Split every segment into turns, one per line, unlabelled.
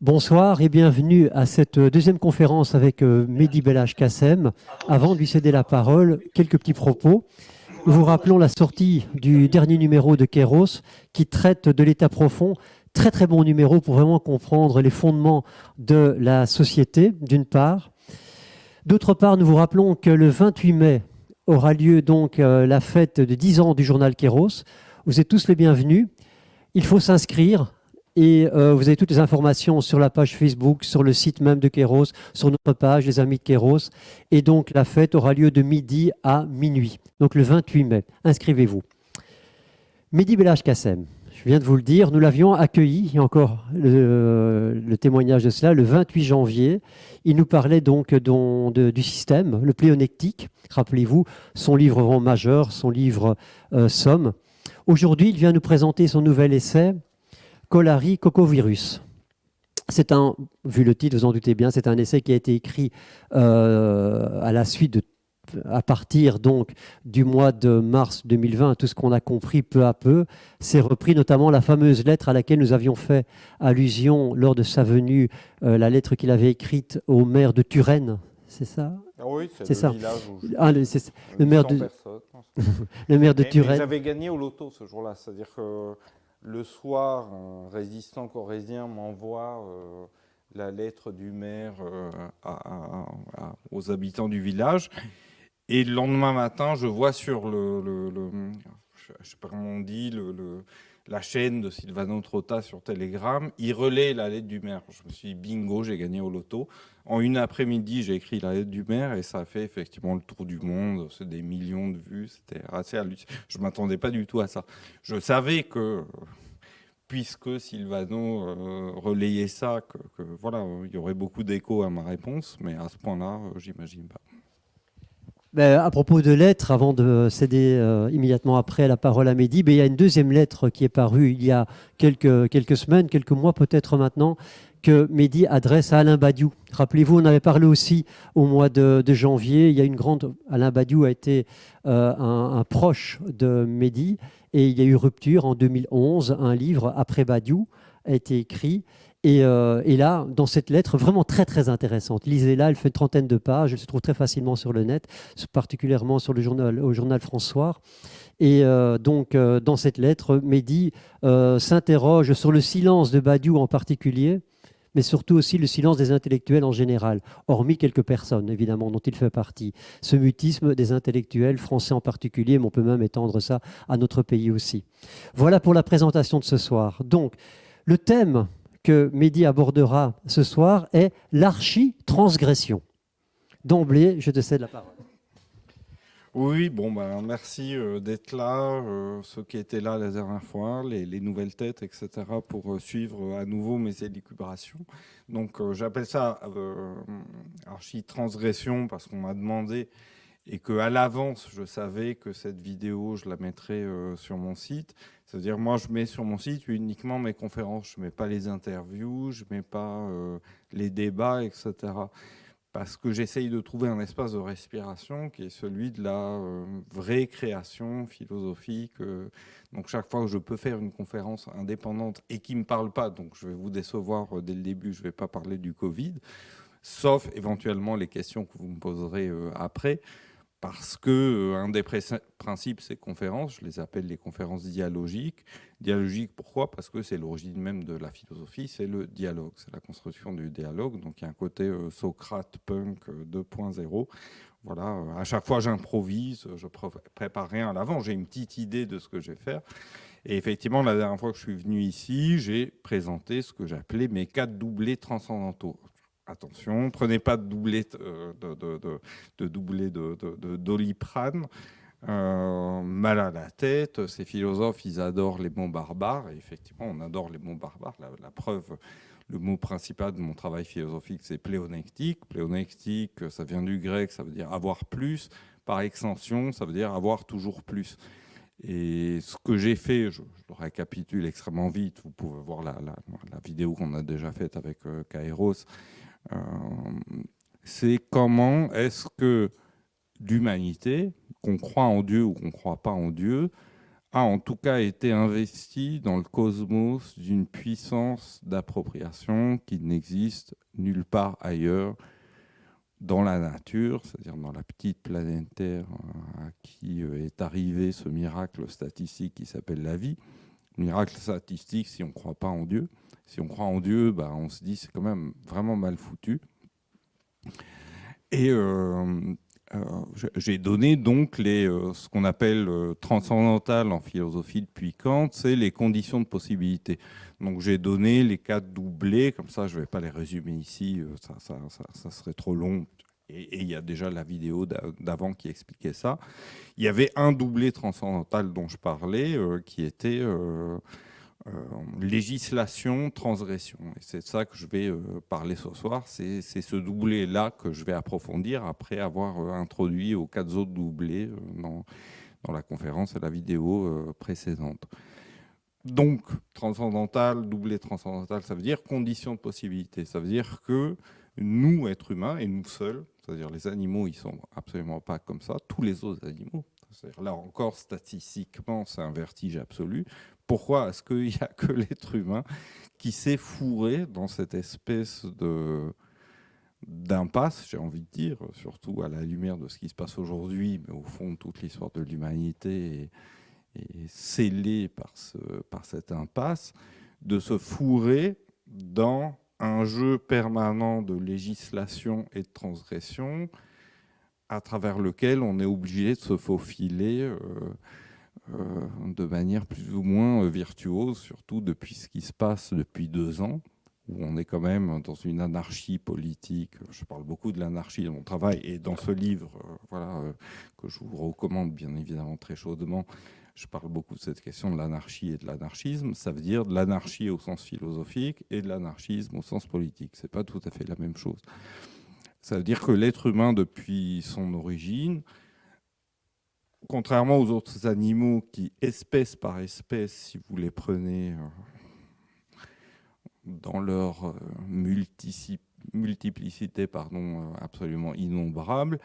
Bonsoir et bienvenue à cette deuxième conférence avec Mehdi Belhaj Kassem. Avant de lui céder la parole, quelques petits propos. Nous vous rappelons la sortie du dernier numéro de Kéros qui traite de l'état profond. Très très bon numéro pour vraiment comprendre les fondements de la société, d'une part. D'autre part, nous vous rappelons que le 28 mai aura lieu donc la fête de 10 ans du journal Kéros. Vous êtes tous les bienvenus. Il faut s'inscrire. Et vous avez toutes les informations sur la page Facebook, sur le site même de Kéros, sur notre page, les amis de Kéros. Et donc, la fête aura lieu de midi à minuit, donc le 28 mai. Inscrivez-vous. Mehdi Belhaj Kassem, je viens de vous le dire, nous l'avions accueilli, il y a encore le témoignage de cela, le 28 janvier. Il nous parlait donc du système, le pléonectique. Rappelez-vous, son livre vraiment majeur, son livre Somme. Aujourd'hui, il vient nous présenter son nouvel essai, Cholari Cocovirus. C'est vu le titre, vous en doutez bien, c'est un essai qui a été écrit à partir donc du mois de mars 2020, tout ce qu'on a compris peu à peu. C'est repris notamment la fameuse lettre à laquelle nous avions fait allusion lors de sa venue, la lettre qu'il avait écrite au maire de Turenne, c'est ça?
Ah oui, c'est le
ça.
village où
Le maire de,
personnes.
le maire de
Mais
Turenne.
j'avais gagné au loto ce jour-là, c'est-à-dire que le soir, un résistant corrézien m'envoie la lettre du maire aux habitants du village. Et le lendemain matin, je vois sur je sais pas comment on dit, la chaîne de Silvano Trotta sur Telegram, il relaie la lettre du maire. Je me suis dit, bingo, j'ai gagné au loto. En une après-midi, j'ai écrit la lettre du maire et ça a fait effectivement le tour du monde. C'est des millions de vues, c'était assez hallucinant. Je ne m'attendais pas du tout à ça. Je savais que, puisque Silvano relayait ça, que voilà, il y aurait beaucoup d'écho à ma réponse, mais à ce point-là, j'imagine pas.
À propos de lettres, avant de céder immédiatement après la parole à Mehdi, il y a une deuxième lettre qui est parue il y a quelques semaines, quelques mois peut-être maintenant, que Mehdi adresse à Alain Badiou. Rappelez-vous, on avait parlé aussi au mois de janvier. Il y a Alain Badiou a été un proche de Mehdi et il y a eu rupture en 2011. Un livre, Après Badiou, a été écrit. Et là, dans cette lettre, vraiment très très intéressante, lisez-la, elle fait une trentaine de pages, elle se trouve très facilement sur le net, particulièrement sur au journal François. Et dans cette lettre, Mehdi s'interroge sur le silence de Badiou en particulier, mais surtout aussi le silence des intellectuels en général, hormis quelques personnes, évidemment, dont il fait partie. Ce mutisme des intellectuels, français en particulier, mais on peut même étendre ça à notre pays aussi. Voilà pour la présentation de ce soir. Donc, le thème que Mehdi abordera ce soir est l'archi-transgression. D'emblée, je te cède la parole.
Oui, bon, merci d'être là, ceux qui étaient là la dernière fois, les nouvelles têtes, etc., pour suivre à nouveau mes élucubrations. Donc, j'appelle ça archi-transgression parce qu'on m'a demandé et qu'à l'avance, je savais que cette vidéo, je la mettrais sur mon site. C'est-à-dire, moi, je mets sur mon site uniquement mes conférences. Je ne mets pas les interviews, je ne mets pas les débats, etc. Parce que j'essaye de trouver un espace de respiration qui est celui de la vraie création philosophique. Donc, chaque fois que je peux faire une conférence indépendante et qui ne me parle pas, donc je vais vous décevoir dès le début, je ne vais pas parler du Covid, sauf éventuellement les questions que vous me poserez après. Parce que un des principes de ces conférences, je les appelle les conférences dialogiques. Dialogiques, pourquoi? Parce que c'est l'origine même de la philosophie, c'est le dialogue, c'est la construction du dialogue. Donc il y a un côté Socrate punk 2.0. Voilà, à chaque fois j'improvise, je prépare rien à l'avant, j'ai une petite idée de ce que je vais faire. Et effectivement, la dernière fois que je suis venu ici, j'ai présenté ce que j'appelais mes 4 doublés transcendantaux. Attention, prenez pas de doublé de Doliprane. Mal à la tête, ces philosophes, ils adorent les mots barbares. Et effectivement, on adore les mots barbares. La preuve, le mot principal de mon travail philosophique, c'est pléonectique. Pléonectique, ça vient du grec, ça veut dire avoir plus. Par extension, ça veut dire avoir toujours plus. Et ce que j'ai fait, je le récapitule extrêmement vite. Vous pouvez voir la vidéo qu'on a déjà faite avec Kairos. C'est comment est-ce que l'humanité, qu'on croit en Dieu ou qu'on ne croit pas en Dieu, a en tout cas été investi dans le cosmos d'une puissance d'appropriation qui n'existe nulle part ailleurs dans la nature, c'est-à-dire dans la petite planète Terre à qui est arrivé ce miracle statistique qui s'appelle la vie. Miracle statistique si on ne croit pas en Dieu. Si on croit en Dieu, on se dit c'est quand même vraiment mal foutu. Et j'ai donné donc ce qu'on appelle transcendantal en philosophie depuis Kant, c'est les conditions de possibilité. Donc j'ai donné les 4 doublés, comme ça je ne vais pas les résumer ici, ça serait trop long. Et il y a déjà la vidéo d'avant qui expliquait ça. Il y avait un doublé transcendantal dont je parlais, qui était législation, transgression. Et c'est de ça que je vais parler ce soir. C'est ce doublé-là que je vais approfondir après avoir introduit aux 4 autres doublés dans la conférence et la vidéo précédente. Donc, transcendantal, doublé transcendantal, ça veut dire condition de possibilité. Ça veut dire que nous, êtres humains, et nous seuls, c'est-à-dire les animaux, ils sont absolument pas comme ça, tous les autres animaux, c'est-à-dire là encore, statistiquement, c'est un vertige absolu. Pourquoi est-ce qu'il n'y a que l'être humain qui s'est fourré dans cette espèce d'impasse, j'ai envie de dire, surtout à la lumière de ce qui se passe aujourd'hui, mais au fond, toute l'histoire de l'humanité est scellée par cette impasse, de se fourrer dans un jeu permanent de législation et de transgression à travers lequel on est obligé de se faufiler de manière plus ou moins virtuose, surtout depuis ce qui se passe depuis 2 ans, où on est quand même dans une anarchie politique. Je parle beaucoup de l'anarchie dans mon travail, et dans ce livre que je vous recommande bien évidemment très chaudement, je parle beaucoup de cette question de l'anarchie et de l'anarchisme. Ça veut dire de l'anarchie au sens philosophique et de l'anarchisme au sens politique. Ce n'est pas tout à fait la même chose. Ça veut dire que l'être humain, depuis son origine, contrairement aux autres animaux qui, espèce par espèce, si vous les prenez dans leur multiplicité absolument innombrable,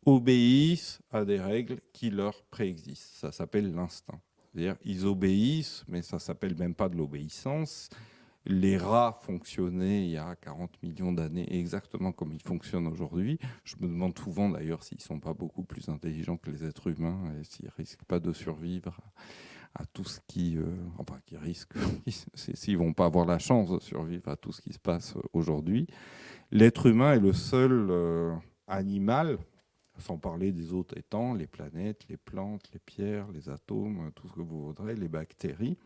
obéissent à des règles qui leur préexistent. Ça s'appelle l'instinct. C'est-à-dire ils obéissent, mais ça ne s'appelle même pas de l'obéissance. Les rats fonctionnaient il y a 40 millions d'années exactement comme ils fonctionnent aujourd'hui. Je me demande souvent d'ailleurs s'ils ne sont pas beaucoup plus intelligents que les êtres humains et s'ils ne risquent pas de survivre à tout ce qui... qui risquent, s'ils ne vont pas avoir la chance de survivre à tout ce qui se passe aujourd'hui. L'être humain est le seul animal, sans parler des autres étangs, les planètes, les plantes, les pierres, les atomes, tout ce que vous voudrez, les bactéries,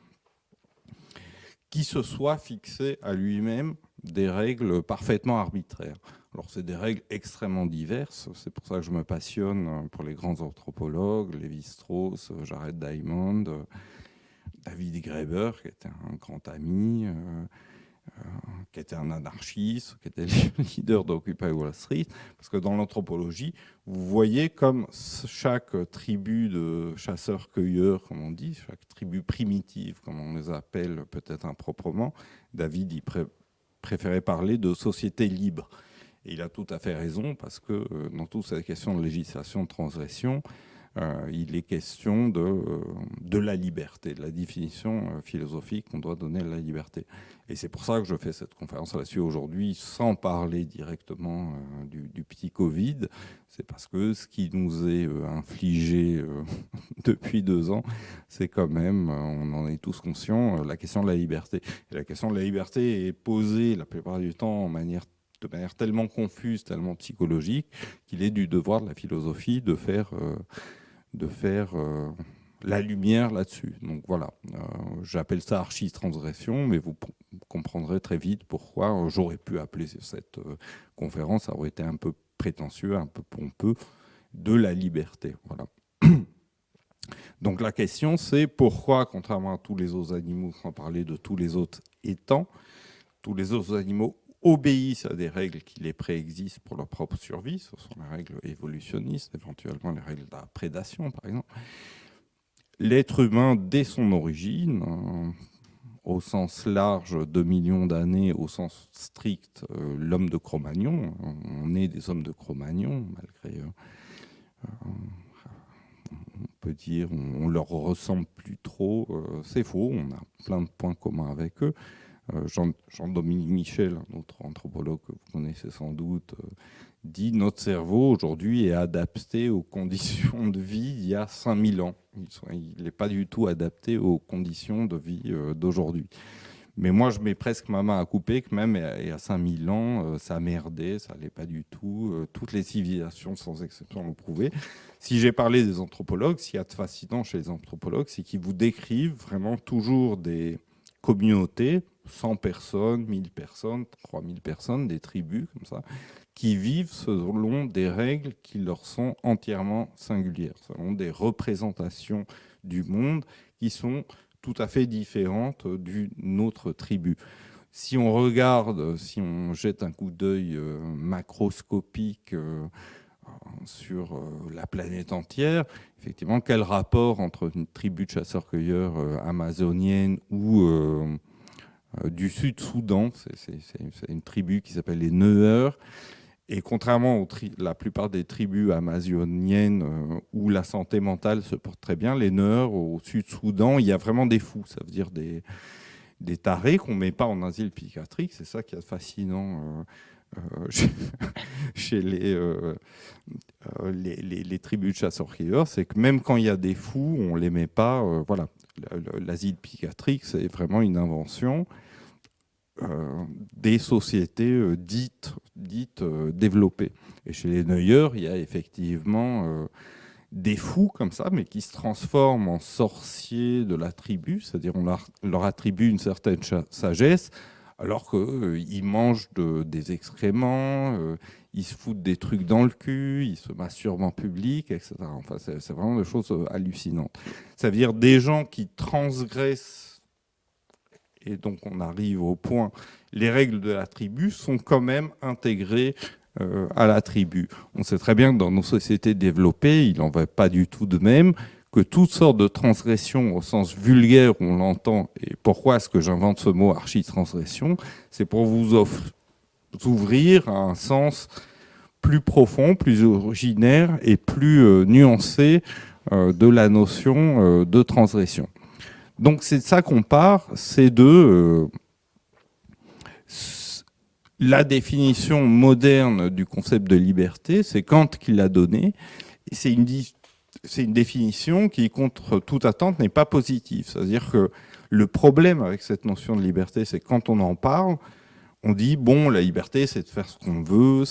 qui se soit fixé à lui-même des règles parfaitement arbitraires. Alors, c'est des règles extrêmement diverses. C'est pour ça que je me passionne pour les grands anthropologues, Lévi-Strauss, Jared Diamond, David Graeber, qui était un grand ami, qui était un anarchiste, qui était le leader d'Occupy Wall Street. Parce que dans l'anthropologie, vous voyez comme chaque tribu de chasseurs-cueilleurs, comme on dit, chaque tribu primitive, comme on les appelle peut-être improprement, David y préférait parler de société libre. Et il a tout à fait raison, parce que dans toute cette question de législation de transgression, il est question de la liberté, de la définition philosophique qu'on doit donner à la liberté. Et c'est pour ça que je fais cette conférence là-dessus aujourd'hui, sans parler directement du petit Covid. C'est parce que ce qui nous est infligé depuis 2 ans, c'est quand même, on en est tous conscients, la question de la liberté. Et la question de la liberté est posée la plupart du temps de manière tellement confuse, tellement psychologique, qu'il est du devoir de la philosophie de faire la lumière là-dessus. Donc voilà, j'appelle ça archi-transgression, mais vous comprendrez très vite pourquoi j'aurais pu appeler cette conférence, ça aurait été un peu prétentieux, un peu pompeux, de la liberté. Voilà. Donc la question, c'est pourquoi, contrairement à tous les autres animaux, sans parler de tous les autres étangs, tous les autres animaux obéissent à des règles qui les préexistent pour leur propre survie. Ce sont les règles évolutionnistes, éventuellement les règles de la prédation, par exemple. L'être humain, dès son origine, au sens large, 2 millions d'années, au sens strict, l'homme de Cro-Magnon, on est des hommes de Cro-Magnon, malgré... peut dire on leur ressemble plus trop. C'est faux, on a plein de points communs avec eux. Jean-Dominique Michel, un autre anthropologue que vous connaissez sans doute, dit notre cerveau aujourd'hui est adapté aux conditions de vie il y a 5000 ans. Il n'est pas du tout adapté aux conditions de vie d'aujourd'hui. Mais moi, je mets presque ma main à couper que même il y a 5000 ans, ça merdait, ça n'allait pas du tout. Toutes les civilisations, sans exception, l'ont prouvé. Si j'ai parlé des anthropologues, ce qu'il y a de fascinant chez les anthropologues, c'est qu'ils vous décrivent vraiment toujours des communautés, 100 personnes, 1000 personnes, 3000 personnes, des tribus comme ça, qui vivent selon des règles qui leur sont entièrement singulières, selon des représentations du monde qui sont tout à fait différentes d'une autre tribu. Si on regarde, si on jette un coup d'œil macroscopique sur la planète entière, effectivement, quel rapport entre une tribu de chasseurs-cueilleurs amazonienne ou du Sud-Soudan, c'est une tribu qui s'appelle les Neuers, et contrairement à la plupart des tribus amazoniennes où la santé mentale se porte très bien, les Neuers au Sud-Soudan, il y a vraiment des fous, ça veut dire des tarés qu'on ne met pas en asile psychiatrique. C'est ça qui est fascinant chez les tribus de chasseurs-cueilleurs, c'est que même quand il y a des fous, on ne les met pas. Voilà, l'asile psychiatrique, c'est vraiment une invention des sociétés dites développées. Et chez les Neuers, il y a effectivement des fous comme ça, mais qui se transforment en sorciers de la tribu, c'est-à-dire on leur attribue une certaine sagesse, alors qu'ils mangent des excréments, ils se foutent des trucs dans le cul, ils se masturbent en public, etc. Enfin, c'est vraiment des choses hallucinantes. Ça veut dire des gens qui transgressent, et donc on arrive au point, les règles de la tribu sont quand même intégrées à la tribu. On sait très bien que dans nos sociétés développées, il n'en va pas du tout de même, que toutes sortes de transgressions au sens vulgaire où on l'entend, et pourquoi est-ce que j'invente ce mot archi-transgression, c'est pour vous ouvrir à un sens plus profond, plus originaire et plus nuancé de la notion de transgression. Donc c'est de ça qu'on part, c'est de la définition moderne du concept de liberté, c'est Kant qui l'a donnée, et c'est une définition qui, contre toute attente, n'est pas positive. C'est-à-dire que le problème avec cette notion de liberté, c'est que quand on en parle, on dit, bon, la liberté, c'est de faire ce qu'on veut,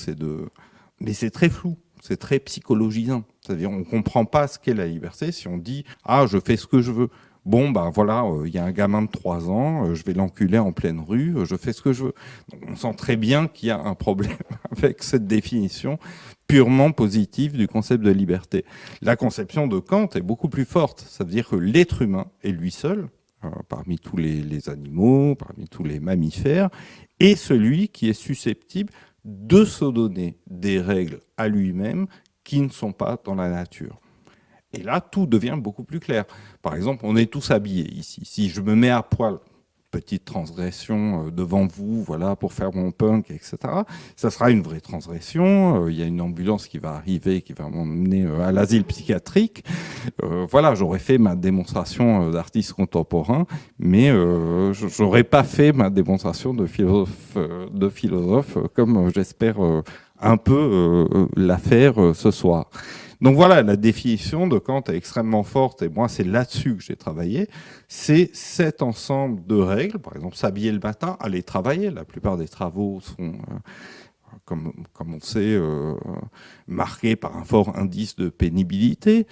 mais c'est très flou, c'est très psychologisant. C'est-à-dire on ne comprend pas ce qu'est la liberté si on dit, ah, je fais ce que je veux. Bon, ben voilà, y a un gamin de 3 ans, je vais l'enculer en pleine rue, je fais ce que je veux. Donc, on sent très bien qu'il y a un problème avec cette définition purement positive du concept de liberté. La conception de Kant est beaucoup plus forte. Ça veut dire que l'être humain est lui seul, parmi tous les animaux, parmi tous les mammifères, est celui qui est susceptible de se donner des règles à lui-même qui ne sont pas dans la nature. Et là, tout devient beaucoup plus clair. Par exemple, on est tous habillés ici. Si je me mets à poil, petite transgression devant vous, voilà, pour faire mon punk, etc., ça sera une vraie transgression. Il y a une ambulance qui va arriver, qui va m'emmener à l'asile psychiatrique. Voilà, j'aurais fait ma démonstration d'artiste contemporain, mais je n'aurais pas fait ma démonstration de philosophe comme j'espère un peu la faire ce soir. Donc voilà, la définition de Kant est extrêmement forte, et moi c'est là-dessus que j'ai travaillé. C'est cet ensemble de règles, par exemple s'habiller le matin, aller travailler. La plupart des travaux sont, comme on sait, marqués par un fort indice de pénibilité,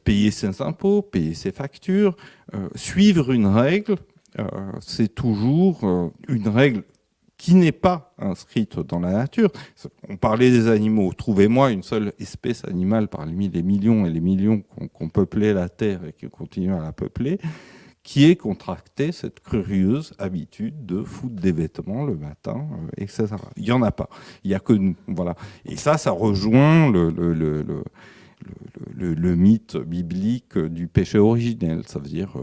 payer ses impôts, payer ses factures, suivre une règle, c'est toujours une règle qui n'est pas inscrite dans la nature. On parlait des animaux. Trouvez-moi une seule espèce animale parmi les millions et les millions qu'on peuplait la Terre et qui continuent à la peupler, qui ait contracté cette curieuse habitude de foutre des vêtements le matin, etc. Il n'y en a pas. Il n'y a que nous. Voilà. Et ça rejoint le mythe biblique du péché originel. Ça veut dire...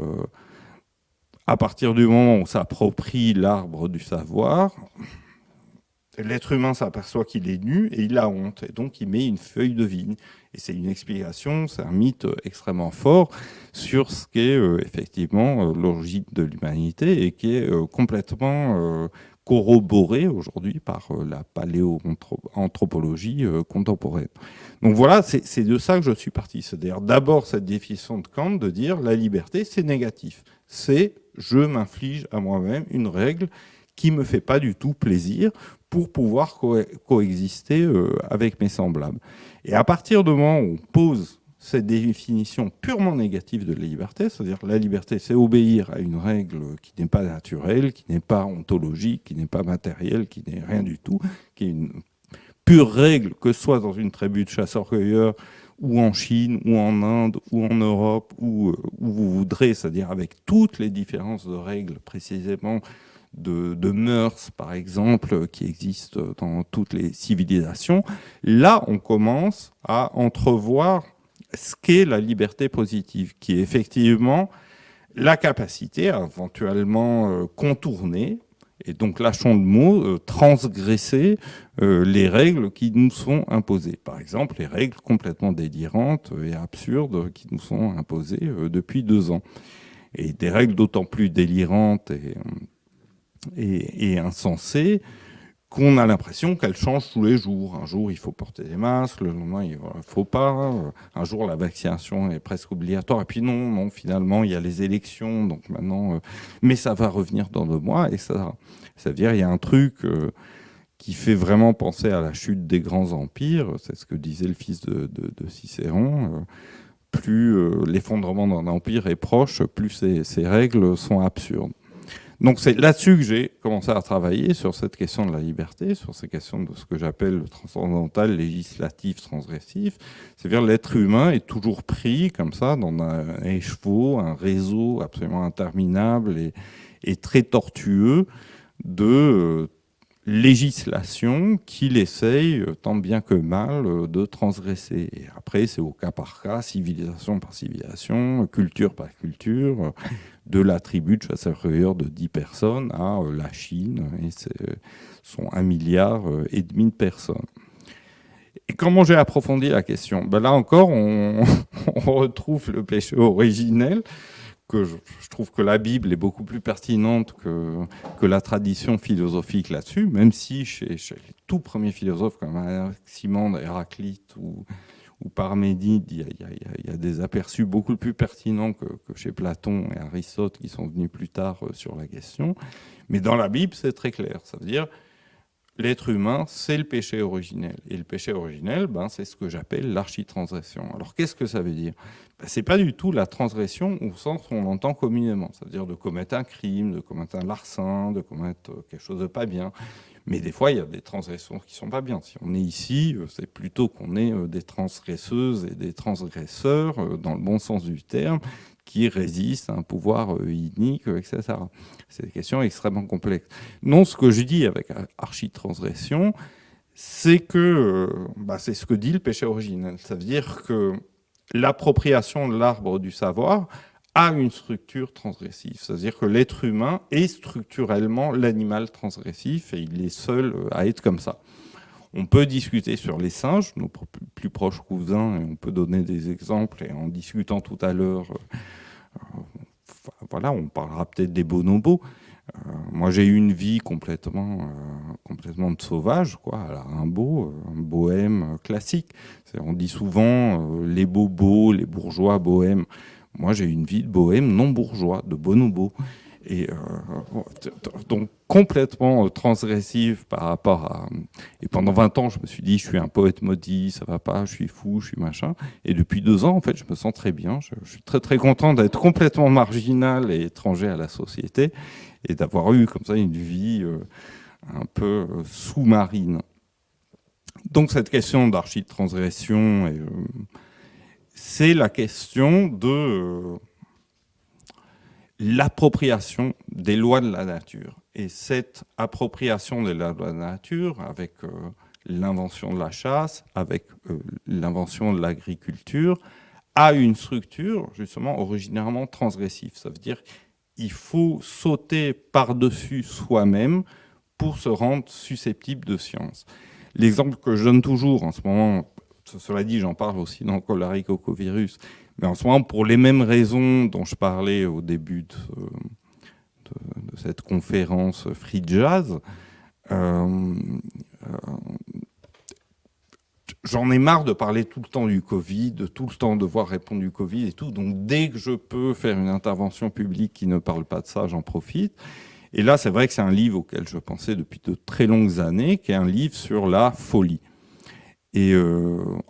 à partir du moment où on s'approprie l'arbre du savoir, l'être humain s'aperçoit qu'il est nu et il a honte. Et donc, il met une feuille de vigne. Et c'est une explication, c'est un mythe extrêmement fort sur ce qu'est effectivement l'origine de l'humanité et qui est complètement corroboré aujourd'hui par la paléoanthropologie contemporaine. Donc voilà, c'est de ça que je suis parti. C'est-à-dire d'abord cette définition de Kant de dire la liberté, c'est négatif. C'est je m'inflige à moi-même une règle qui ne me fait pas du tout plaisir pour pouvoir coexister avec mes semblables. Et à partir du moment où on pose cette définition purement négative de la liberté, c'est-à-dire la liberté, c'est obéir à une règle qui n'est pas naturelle, qui n'est pas ontologique, qui n'est pas matérielle, qui n'est rien du tout, qui est une pure règle, que ce soit dans une tribu de chasseurs-cueilleurs, ou en Chine, ou en Inde, ou en Europe, où vous voudrez, c'est-à-dire avec toutes les différences de règles précisément, de mœurs, par exemple, qui existent dans toutes les civilisations, là, on commence à entrevoir ce qu'est la liberté positive, qui est effectivement la capacité à éventuellement contourner, et donc lâchons le mot, transgresser les règles qui nous sont imposées. Par exemple, les règles complètement délirantes et absurdes qui nous sont imposées depuis 2 ans. Et des règles d'autant plus délirantes et insensées qu'on a l'impression qu'elles changent tous les jours. Un jour, il faut porter des masques, le lendemain, il ne faut pas. Un jour, la vaccination est presque obligatoire. Et puis non, finalement, il y a les élections, donc maintenant... mais ça va revenir dans 2 mois, et ça veut dire qu'il y a un truc qui fait vraiment penser à la chute des grands empires. C'est ce que disait le fils de Cicéron. Plus l'effondrement d'un empire est proche, plus ces règles sont absurdes. Donc c'est là-dessus que j'ai commencé à travailler, sur cette question de la liberté, sur ces questions de ce que j'appelle le transcendantal, législatif, transgressif. C'est-à-dire l'être humain est toujours pris comme ça dans un écheveau, un réseau absolument interminable et très tortueux de législation qu'il essaye, tant bien que mal, de transgresser. Et après, c'est au cas par cas, civilisation par civilisation, culture par culture, de la tribu de chasseurs-cueilleurs de 10 personnes à la Chine, et sont 1,5 milliard de personnes. Et comment j'ai approfondi la question? Ben là encore, on retrouve le péché originel, que je trouve que la Bible est beaucoup plus pertinente que la tradition philosophique là-dessus, même si chez les tout premiers philosophes comme Anaximandre, Héraclite ou Parménide, il y a des aperçus beaucoup plus pertinents que chez Platon et Aristote qui sont venus plus tard sur la question. Mais dans la Bible, c'est très clair. Ça veut dire l'être humain, c'est le péché originel. Et le péché originel, c'est ce que j'appelle l'architransgression. Alors qu'est-ce que ça veut dire? C'est pas du tout la transgression au sens où on entend communément. C'est-à-dire de commettre un crime, de commettre un larcin, de commettre quelque chose de pas bien. Mais des fois, il y a des transgressions qui sont pas bien. Si on est ici, c'est plutôt qu'on est des transgresseuses et des transgresseurs, dans le bon sens du terme, qui résistent à un pouvoir inique, etc. C'est des questions extrêmement complexes. Non, ce que je dis avec architransgression, c'est que c'est ce que dit le péché originel. Ça veut dire que l'appropriation de l'arbre du savoir a une structure transgressive. C'est-à-dire que l'être humain est structurellement l'animal transgressif et il est seul à être comme ça. On peut discuter sur les singes, nos plus proches cousins, et on peut donner des exemples. Et en discutant tout à l'heure, voilà, on parlera peut-être des bonobos. Moi, j'ai eu une vie complètement de sauvage, quoi, à la Rimbaud, un bohème classique. On dit souvent les bobos, les bourgeois bohèmes. Moi, j'ai eu une vie de bohème non bourgeois, de bonobo. Et donc complètement transgressive par rapport à... Et pendant 20 ans, je me suis dit, je suis un poète maudit, ça va pas, je suis fou, je suis machin. Et depuis 2 ans, en fait, je me sens très bien. Je suis très, très content d'être complètement marginal et étranger à la société et d'avoir eu comme ça une vie un peu sous-marine. Donc cette question d'architransgression, c'est la question de... l'appropriation des lois de la nature. Et cette appropriation des lois de la nature, avec l'invention de la chasse, avec l'invention de l'agriculture, a une structure, justement, originairement transgressive. Ça veut dire qu'il faut sauter par-dessus soi-même pour se rendre susceptible de science. L'exemple que je donne toujours en ce moment, cela dit, j'en parle aussi dans le choleric virus, mais en ce moment, pour les mêmes raisons dont je parlais au début de cette conférence Free Jazz, j'en ai marre de parler tout le temps du Covid, de tout le temps devoir répondre du Covid et tout. Donc, dès que je peux faire une intervention publique qui ne parle pas de ça, j'en profite. Et là, c'est vrai que c'est un livre auquel je pensais depuis de très longues années, qui est un livre sur la folie. Et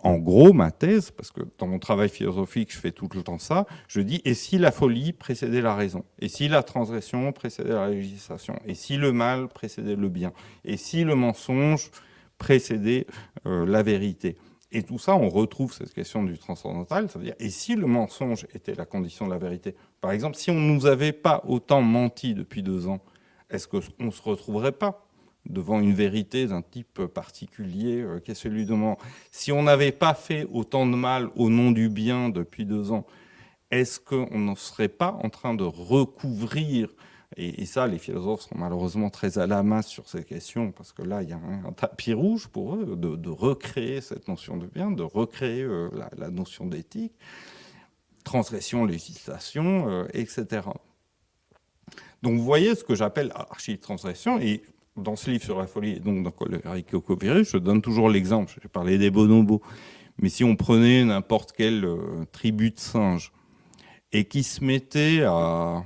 en gros, ma thèse, parce que dans mon travail philosophique, je fais tout le temps ça, je dis, et si la folie précédait la raison? Et si la transgression précédait la législation? Et si le mal précédait le bien? Et si le mensonge précédait la vérité? Et tout ça, on retrouve cette question du transcendantal, c'est-à-dire, et si le mensonge était la condition de la vérité? Par exemple, si on ne nous avait pas autant menti depuis 2 ans, est-ce qu'on ne se retrouverait pas devant une vérité d'un type particulier qui est celui de moment? Si on n'avait pas fait autant de mal au nom du bien depuis 2 ans, est-ce qu'on ne serait pas en train de recouvrir, et ça, les philosophes sont malheureusement très à la masse sur ces questions, parce que là, il y a un tapis rouge pour eux, de recréer cette notion de bien, de recréer la notion d'éthique, transgression, législation, etc. Donc vous voyez ce que j'appelle archi-transgression, et dans ce livre sur la folie, et donc dans le Choleric-Virus, je donne toujours l'exemple, j'ai parlé des bonobos, mais si on prenait n'importe quelle tribu de singes et qui se mettait à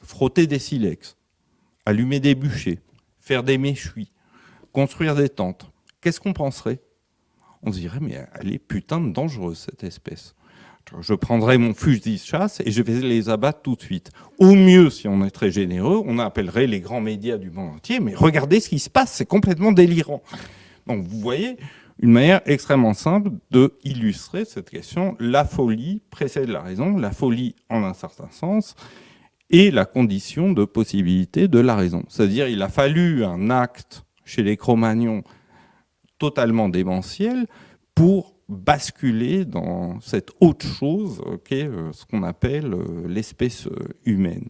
frotter des silex, allumer des bûchers, faire des méchouis, construire des tentes, qu'est-ce qu'on penserait? On se dirait, mais elle est putain de dangereuse, cette espèce. Je prendrais mon fusil de chasse et je vais les abattre tout de suite. Au mieux, si on est très généreux, on appellerait les grands médias du monde entier, mais regardez ce qui se passe, c'est complètement délirant. Donc vous voyez, une manière extrêmement simple de illustrer cette question. La folie précède la raison, la folie en un certain sens, et la condition de possibilité de la raison. C'est-à-dire il a fallu un acte chez les Cro-Magnons totalement démentiel pour basculer dans cette autre chose qu'est ce qu'on appelle l'espèce humaine.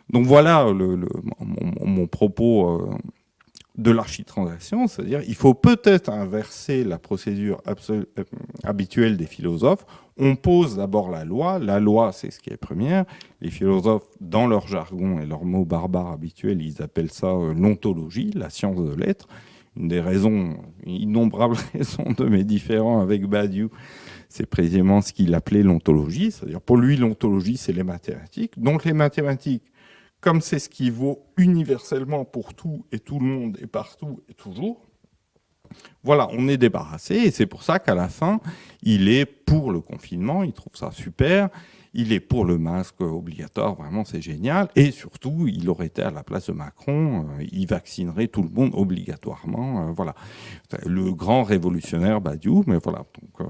Donc voilà mon propos de l'architransaction, c'est-à-dire il faut peut-être inverser la procédure habituelle des philosophes. On pose d'abord la loi c'est ce qui est première. Les philosophes, dans leur jargon et leurs mots barbares habituels, ils appellent ça l'ontologie, la science de l'être. Une des raisons, innombrables raisons de mes différends avec Badiou, c'est précisément ce qu'il appelait l'ontologie. C'est-à-dire pour lui, l'ontologie, c'est les mathématiques. Donc les mathématiques, comme c'est ce qui vaut universellement pour tout et tout le monde et partout et toujours, voilà, on est débarrassé. Et c'est pour ça qu'à la fin, il est pour le confinement, il trouve ça super. Il est pour le masque obligatoire, vraiment c'est génial. Et surtout, il aurait été à la place de Macron, il vaccinerait tout le monde obligatoirement. Voilà, le grand révolutionnaire Badiou. Mais voilà, donc,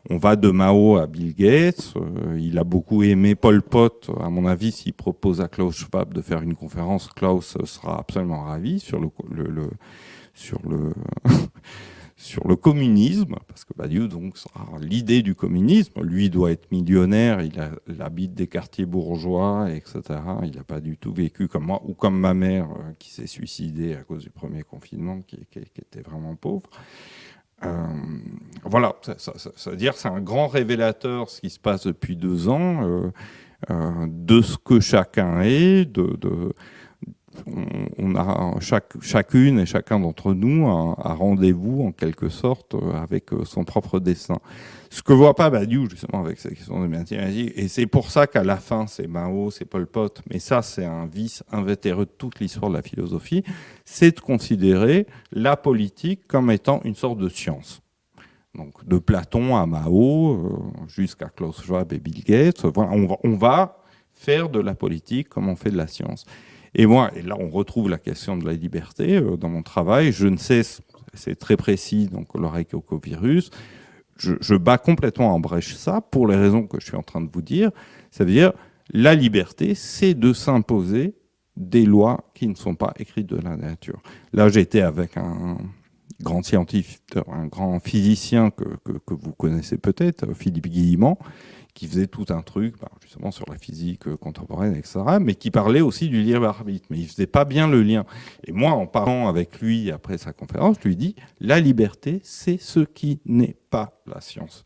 on va de Mao à Bill Gates. Il a beaucoup aimé Pol Pot. À mon avis, s'il propose à Klaus Schwab de faire une conférence, Klaus sera absolument ravi sur sur le communisme, parce que Badiou donc sera l'idée du communisme. Lui doit être millionnaire, il habite des quartiers bourgeois, etc. Il n'a pas du tout vécu comme moi ou comme ma mère qui s'est suicidée à cause du premier confinement, qui était vraiment pauvre. Voilà, ça veut dire c'est un grand révélateur ce qui se passe depuis 2 ans, de ce que chacun est, on a chacune et chacun d'entre nous un rendez-vous en quelque sorte avec son propre destin. Ce que voit pas Badiou justement avec cette question de mathématiques, et c'est pour ça qu'à la fin c'est Mao, c'est Pol Pot, mais ça c'est un vice invétéreux de toute l'histoire de la philosophie, c'est de considérer la politique comme étant une sorte de science. Donc de Platon à Mao jusqu'à Klaus Schwab et Bill Gates, voilà, on va faire de la politique comme on fait de la science. Et moi, et là on retrouve la question de la liberté dans mon travail, je ne cesse, c'est très précis, donc l'Oreikovirus, je bats complètement en brèche ça pour les raisons que je suis en train de vous dire. Ça veut dire la liberté, c'est de s'imposer des lois qui ne sont pas écrites de la nature. Là, j'étais avec un grand scientifique, un grand physicien que vous connaissez peut-être, Philippe Guillemont, qui faisait tout un truc justement sur la physique contemporaine, etc., mais qui parlait aussi du libre arbitre. Mais il ne faisait pas bien le lien. Et moi, en parlant avec lui après sa conférence, je lui dis « La liberté, c'est ce qui n'est pas la science ».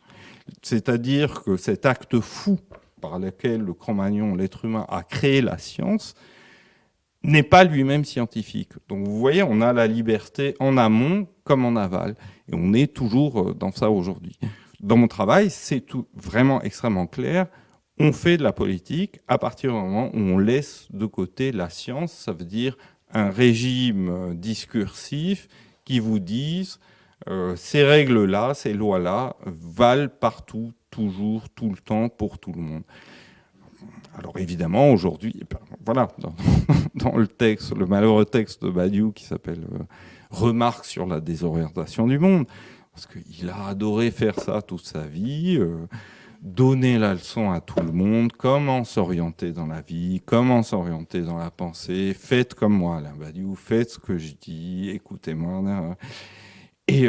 C'est-à-dire que cet acte fou par lequel le Cro-Magnon, l'être humain, a créé la science, n'est pas lui-même scientifique. Donc vous voyez, on a la liberté en amont comme en aval. Et on est toujours dans ça aujourd'hui. Dans mon travail, c'est tout vraiment extrêmement clair. On fait de la politique à partir du moment où on laisse de côté la science. Ça veut dire un régime discursif qui vous dise ces règles-là, ces lois-là valent partout, toujours, tout le temps, pour tout le monde. Alors évidemment, aujourd'hui, voilà, dans le texte, le malheureux texte de Badiou qui s'appelle Remarques sur la désorientation du monde, parce qu'il a adoré faire ça toute sa vie, donner la leçon à tout le monde, comment s'orienter dans la vie, comment s'orienter dans la pensée, faites comme moi, Alain Badiou, faites ce que je dis, écoutez-moi. Et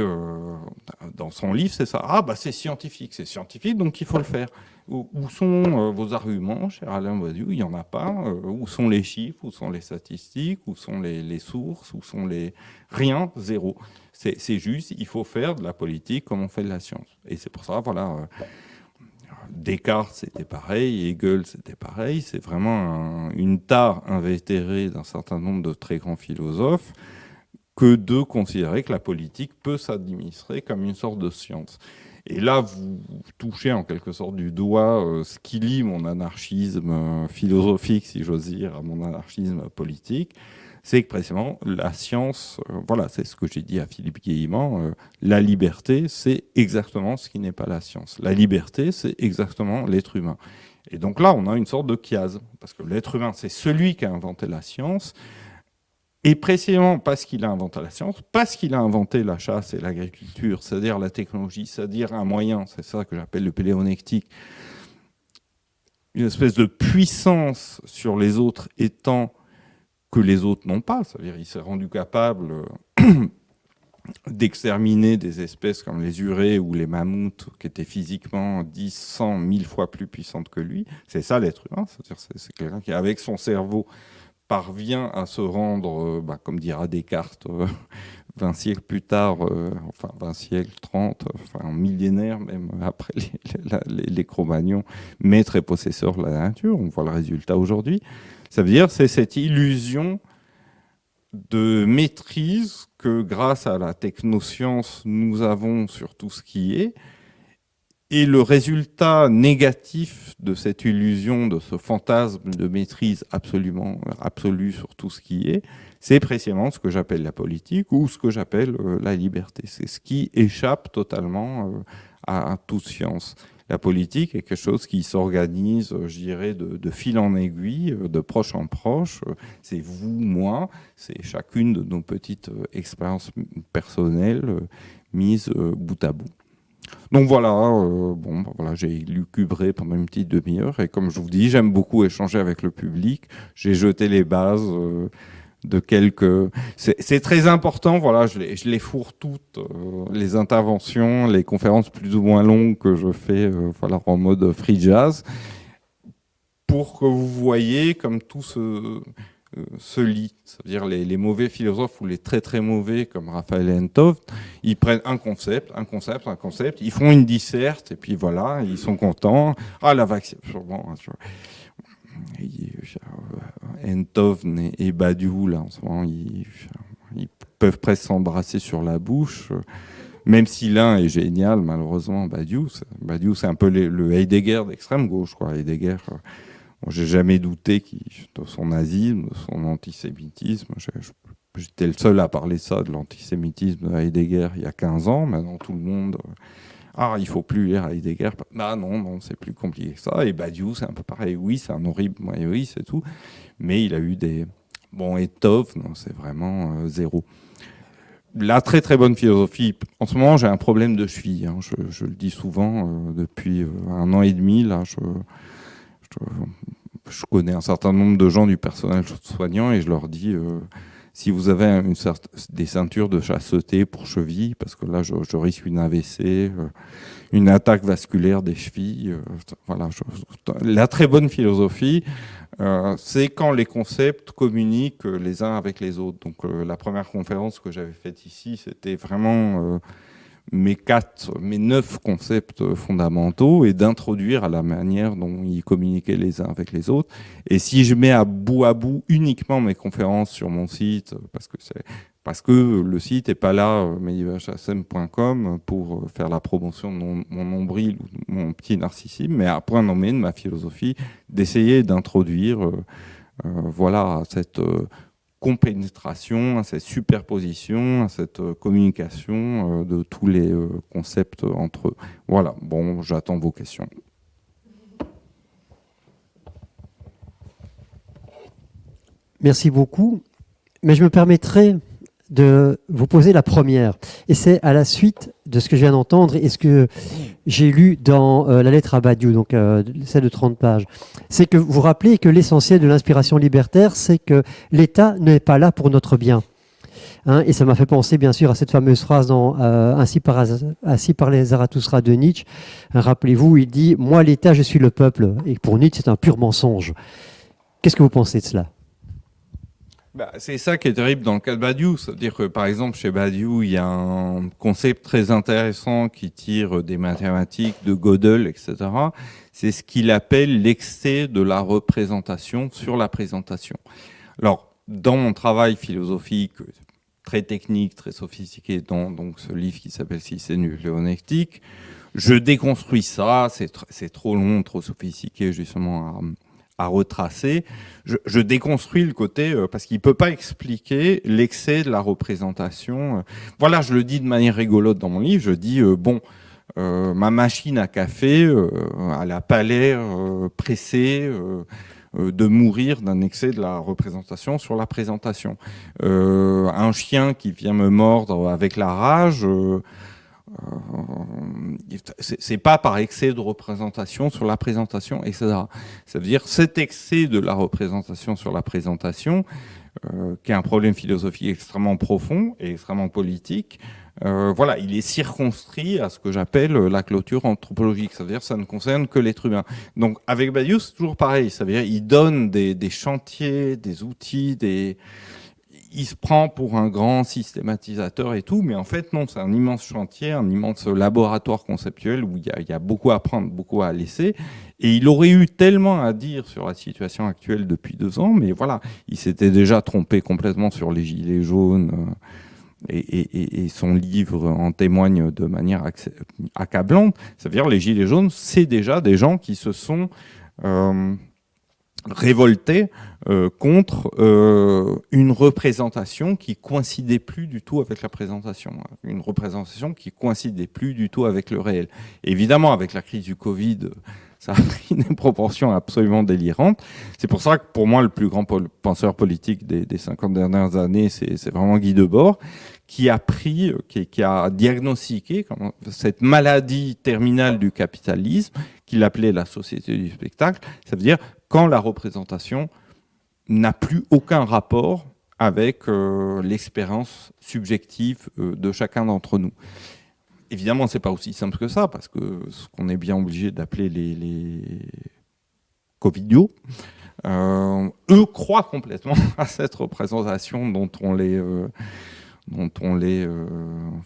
dans son livre, c'est ça. Ah, c'est scientifique, donc il faut le faire. Où sont vos arguments, cher Alain Badiou? Il n'y en a pas. Où sont les chiffres? Où sont les statistiques? Où sont les sources? Où sont les... Rien, zéro. C'est juste, il faut faire de la politique comme on fait de la science. Et c'est pour ça, voilà, Descartes, c'était pareil, Hegel, c'était pareil. C'est vraiment une tare invétérée d'un certain nombre de très grands philosophes que de considérer que la politique peut s'administrer comme une sorte de science. Et là, vous touchez en quelque sorte du doigt ce qui lie mon anarchisme philosophique, si j'ose dire, à mon anarchisme politique. C'est que précisément, la science, voilà, c'est ce que j'ai dit à Philippe Guillemont, la liberté, c'est exactement ce qui n'est pas la science. La liberté, c'est exactement l'être humain. Et donc là, on a une sorte de chiasme, parce que l'être humain, c'est celui qui a inventé la science. Et précisément parce qu'il a inventé la science, parce qu'il a inventé la chasse et l'agriculture, c'est-à-dire la technologie, c'est-à-dire un moyen, c'est ça que j'appelle le péléonectique, une espèce de puissance sur les autres étant que les autres n'ont pas. C'est-à-dire qu'il s'est rendu capable d'exterminer des espèces comme les urées ou les mammouths qui étaient physiquement 10, 100, 1000 fois plus puissantes que lui. C'est ça l'être humain, c'est-à-dire c'est quelqu'un qui, avec son cerveau, parvient à se rendre, comme dira Descartes, 20 siècles plus tard, enfin 20 siècles, 30, enfin millénaires même après les Cro-Magnons, maître et possesseur de la nature. On voit le résultat aujourd'hui. Ça veut dire c'est cette illusion de maîtrise que grâce à la technoscience, nous avons sur tout ce qui est. Et le résultat négatif de cette illusion, de ce fantasme de maîtrise absolument absolue sur tout ce qui est, c'est précisément ce que j'appelle la politique ou ce que j'appelle la liberté. C'est ce qui échappe totalement à toute science. La politique est quelque chose qui s'organise, je dirais, de fil en aiguille, de proche en proche. C'est vous, moi, c'est chacune de nos petites expériences personnelles mises bout à bout. Donc voilà, voilà, j'ai lucubré pendant une petite demi-heure et comme je vous dis, j'aime beaucoup échanger avec le public. J'ai jeté les bases de quelques... C'est très important, voilà, je les fourre toutes, les interventions, les conférences plus ou moins longues que je fais voilà, en mode free jazz, pour que vous voyez comme tout se lie. C'est-à-dire les mauvais philosophes ou les très très mauvais comme Raphaël Entov, ils prennent un concept, ils font une disserte et puis voilà, ils sont contents. Ah, la vaccination, bon, Entov et Badiou, là, en ce moment, ils peuvent presque s'embrasser sur la bouche, même si l'un est génial, malheureusement, Badiou, c'est un peu le Heidegger d'extrême gauche, quoi. Heidegger... j'ai jamais douté de son nazisme, de son antisémitisme. J'étais le seul à parler ça, de l'antisémitisme de Heidegger il y a 15 ans. Maintenant, tout le monde... Ah, il faut plus lire Heidegger. Non, c'est plus compliqué que ça. Et Badiou, c'est un peu pareil. Oui, c'est un horrible... Oui, c'est tout. Mais il a eu des... Bon, et Tov, non, c'est vraiment zéro. La très très bonne philosophie. En ce moment, j'ai un problème de cheville. Hein. Je le dis souvent depuis 1 an et demi. Là, je connais un certain nombre de gens du personnel soignant et je leur dis si vous avez des ceintures de chasteté pour chevilles, parce que là, je risque une AVC, une attaque vasculaire des chevilles. Voilà, la très bonne philosophie, c'est quand les concepts communiquent les uns avec les autres. Donc, la première conférence que j'avais faite ici, c'était vraiment mes 9 concepts fondamentaux et d'introduire à la manière dont ils communiquaient les uns avec les autres. Et si je mets à bout uniquement mes conférences sur mon site, parce que le site n'est pas là, medibelashkasem.com, pour faire la promotion de mon nombril ou de mon petit narcissisme, mais à point nommé de ma philosophie, d'essayer d'introduire voilà, cette compénétration, à cette superposition, à cette communication de tous les concepts entre eux. Voilà, bon, j'attends vos questions.
Merci beaucoup. Mais je me permettrai de vous poser la première. Et c'est à la suite de ce que je viens d'entendre et ce que j'ai lu dans la lettre à Badiou, donc celle de 30 pages. C'est que vous rappelez que l'essentiel de l'inspiration libertaire, c'est que l'État n'est pas là pour notre bien. Hein, et ça m'a fait penser, bien sûr, à cette fameuse phrase dans Ainsi parlait Zarathustra de Nietzsche. Rappelez-vous, il dit « Moi, l'État, je suis le peuple ». Et pour Nietzsche, c'est un pur mensonge. Qu'est-ce que vous pensez de cela ?
C'est ça qui est terrible dans le cas de Badiou. C'est-à-dire que, par exemple, chez Badiou, il y a un concept très intéressant qui tire des mathématiques, de Gödel, etc. C'est ce qu'il appelle l'excès de la représentation sur la présentation. Alors, dans mon travail philosophique très technique, très sophistiqué, dans donc, ce livre qui s'appelle Système nucléonectique, je déconstruis ça. C'est trop long, trop sophistiqué, justement, à retracer. Je déconstruis le côté, parce qu'il ne peut pas expliquer l'excès de la représentation. Voilà, je le dis de manière rigolote dans mon livre, je dis, ma machine à café, elle n'a pas l'air pressée de mourir d'un excès de la représentation sur la présentation. Un chien qui vient me mordre avec la rage, c'est pas par excès de représentation sur la présentation, etc. Ça veut dire cet excès de la représentation sur la présentation, qui est un problème philosophique extrêmement profond et extrêmement politique. Voilà, il est circonscrit à ce que j'appelle la clôture anthropologique, c'est-à-dire ça ne concerne que l'être humain. Donc avec Badiou, c'est toujours pareil, ça veut dire il donne des chantiers, des outils, il se prend pour un grand systématisateur et tout, mais en fait, non, c'est un immense chantier, un immense laboratoire conceptuel où il y a beaucoup à prendre, beaucoup à laisser. Et il aurait eu tellement à dire sur la situation actuelle depuis 2 ans, mais voilà, il s'était déjà trompé complètement sur les gilets jaunes, et son livre en témoigne de manière accablante. Ça veut dire les gilets jaunes, c'est déjà des gens qui se sont révoltés contre une représentation qui coïncidait plus du tout avec la présentation, une représentation qui coïncidait plus du tout avec le réel. Et évidemment, avec la crise du Covid, ça a pris des proportions absolument délirantes. C'est pour ça que pour moi, le plus grand penseur politique des 50 dernières années, c'est vraiment Guy Debord, qui a diagnostiqué cette maladie terminale du capitalisme, qu'il appelait la société du spectacle. Ça veut dire quand la représentation n'a plus aucun rapport avec l'expérience subjective de chacun d'entre nous. Évidemment, c'est pas aussi simple que ça, parce que ce qu'on est bien obligé d'appeler les covidios, eux croient complètement à cette représentation dont on les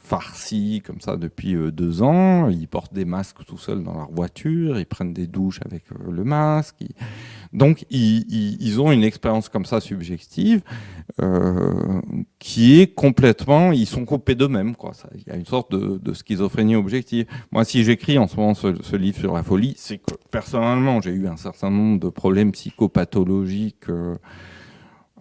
farcit comme ça depuis 2 ans. Ils portent des masques tout seuls dans leur voiture, ils prennent des douches avec le masque. Donc, ils ont une expérience comme ça subjective qui est complètement... Ils sont coupés d'eux-mêmes, quoi. Il y a une sorte de schizophrénie objective. Moi, si j'écris en ce moment ce livre sur la folie, c'est que personnellement, j'ai eu un certain nombre de problèmes psychopathologiques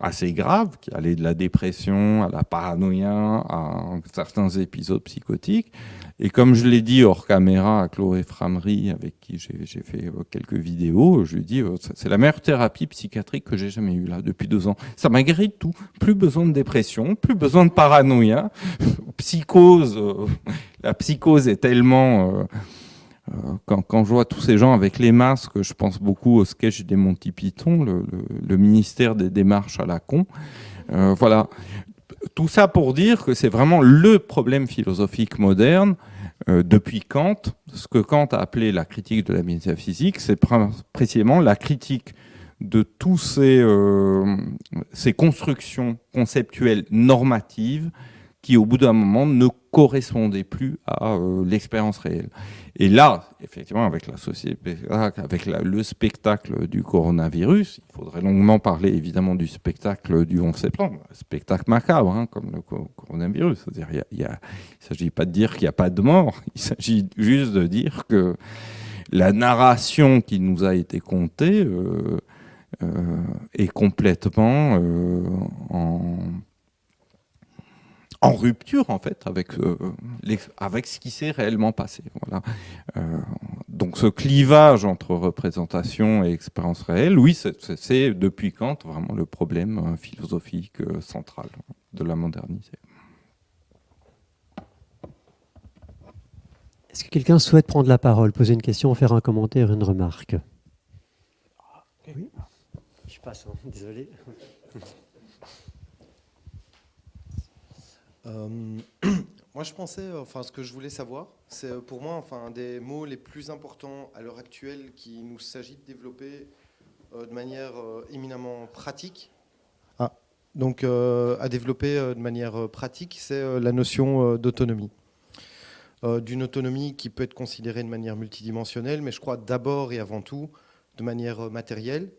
assez graves, qui allaient de la dépression à la paranoïa, à certains épisodes psychotiques. Et comme je l'ai dit hors caméra à Chloé Framery, avec qui j'ai fait quelques vidéos, je lui ai dit c'est la meilleure thérapie psychiatrique que j'ai jamais eue là depuis 2 ans. Ça m'a guéri de tout. Plus besoin de dépression, plus besoin de paranoïa, psychose. La psychose est tellement Quand je vois tous ces gens avec les masques, je pense beaucoup au sketch des Monty Python, le ministère des démarches à la con. Voilà. Tout ça pour dire que c'est vraiment le problème philosophique moderne depuis Kant. Ce que Kant a appelé la critique de la métaphysique, c'est précisément la critique de tous ces constructions conceptuelles normatives qui, au bout d'un moment, ne correspondaient plus à l'expérience réelle. Et là, effectivement, avec la société, avec le spectacle du coronavirus, il faudrait longuement parler, évidemment, du spectacle du 11 septembre, spectacle macabre, hein, comme le coronavirus. C'est-à-dire, il ne s'agit pas de dire qu'il n'y a pas de mort, il s'agit juste de dire que la narration qui nous a été contée est complètement en rupture en fait avec ce qui s'est réellement passé. Voilà. Donc ce clivage entre représentation et expérience réelle, oui, c'est depuis Kant vraiment le problème philosophique central de la modernité.
Est-ce que quelqu'un souhaite prendre la parole, poser une question, faire un commentaire, une remarque? Oui. Je passe, hein. Désolé.
Moi, je pensais, ce que je voulais savoir, c'est pour moi, un des mots les plus importants à l'heure actuelle qu'il nous s'agit de développer de manière éminemment pratique. Donc, à développer de manière pratique, c'est la notion d'autonomie. D'une autonomie qui peut être considérée de manière multidimensionnelle, mais je crois d'abord et avant tout de manière matérielle.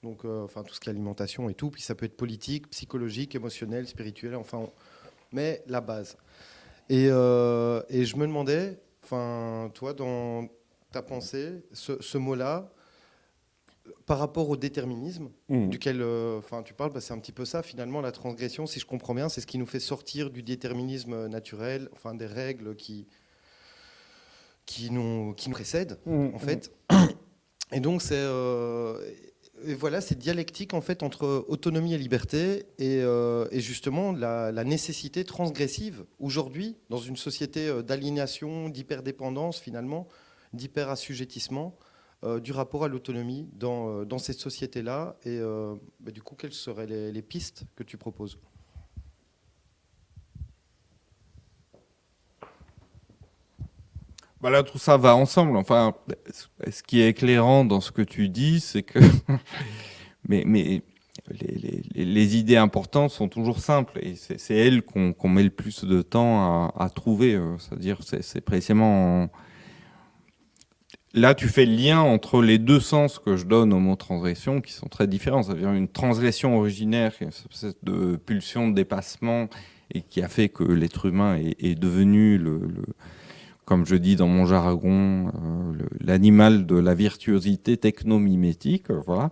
Donc, tout ce qui est alimentation et tout. Puis ça peut être politique, psychologique, émotionnel, spirituel, mais la base. Et je me demandais, toi, dans ta pensée, ce mot-là, par rapport au déterminisme, duquel tu parles, c'est un petit peu ça, finalement, la transgression, si je comprends bien, c'est ce qui nous fait sortir du déterminisme naturel, des règles qui nous précèdent, en fait. Et donc, et voilà, cette dialectique en fait entre autonomie et liberté et justement la nécessité transgressive aujourd'hui dans une société d'aliénation, d'hyperdépendance finalement, d'hyperassujettissement du rapport à l'autonomie dans cette société-là. Et du coup, quelles seraient les pistes que tu proposes ?
Voilà, tout ça va ensemble. Enfin, ce qui est éclairant dans ce que tu dis, c'est que mais les idées importantes sont toujours simples et c'est elles qu'on met le plus de temps à trouver. C'est-à-dire, c'est précisément là, tu fais le lien entre les deux sens que je donne au mot transgression, qui sont très différents. C'est-à-dire une transgression originaire, cette de pulsion de dépassement, et qui a fait que l'être humain est devenu comme je dis dans mon jargon, l'animal de la virtuosité technomimétique, voilà.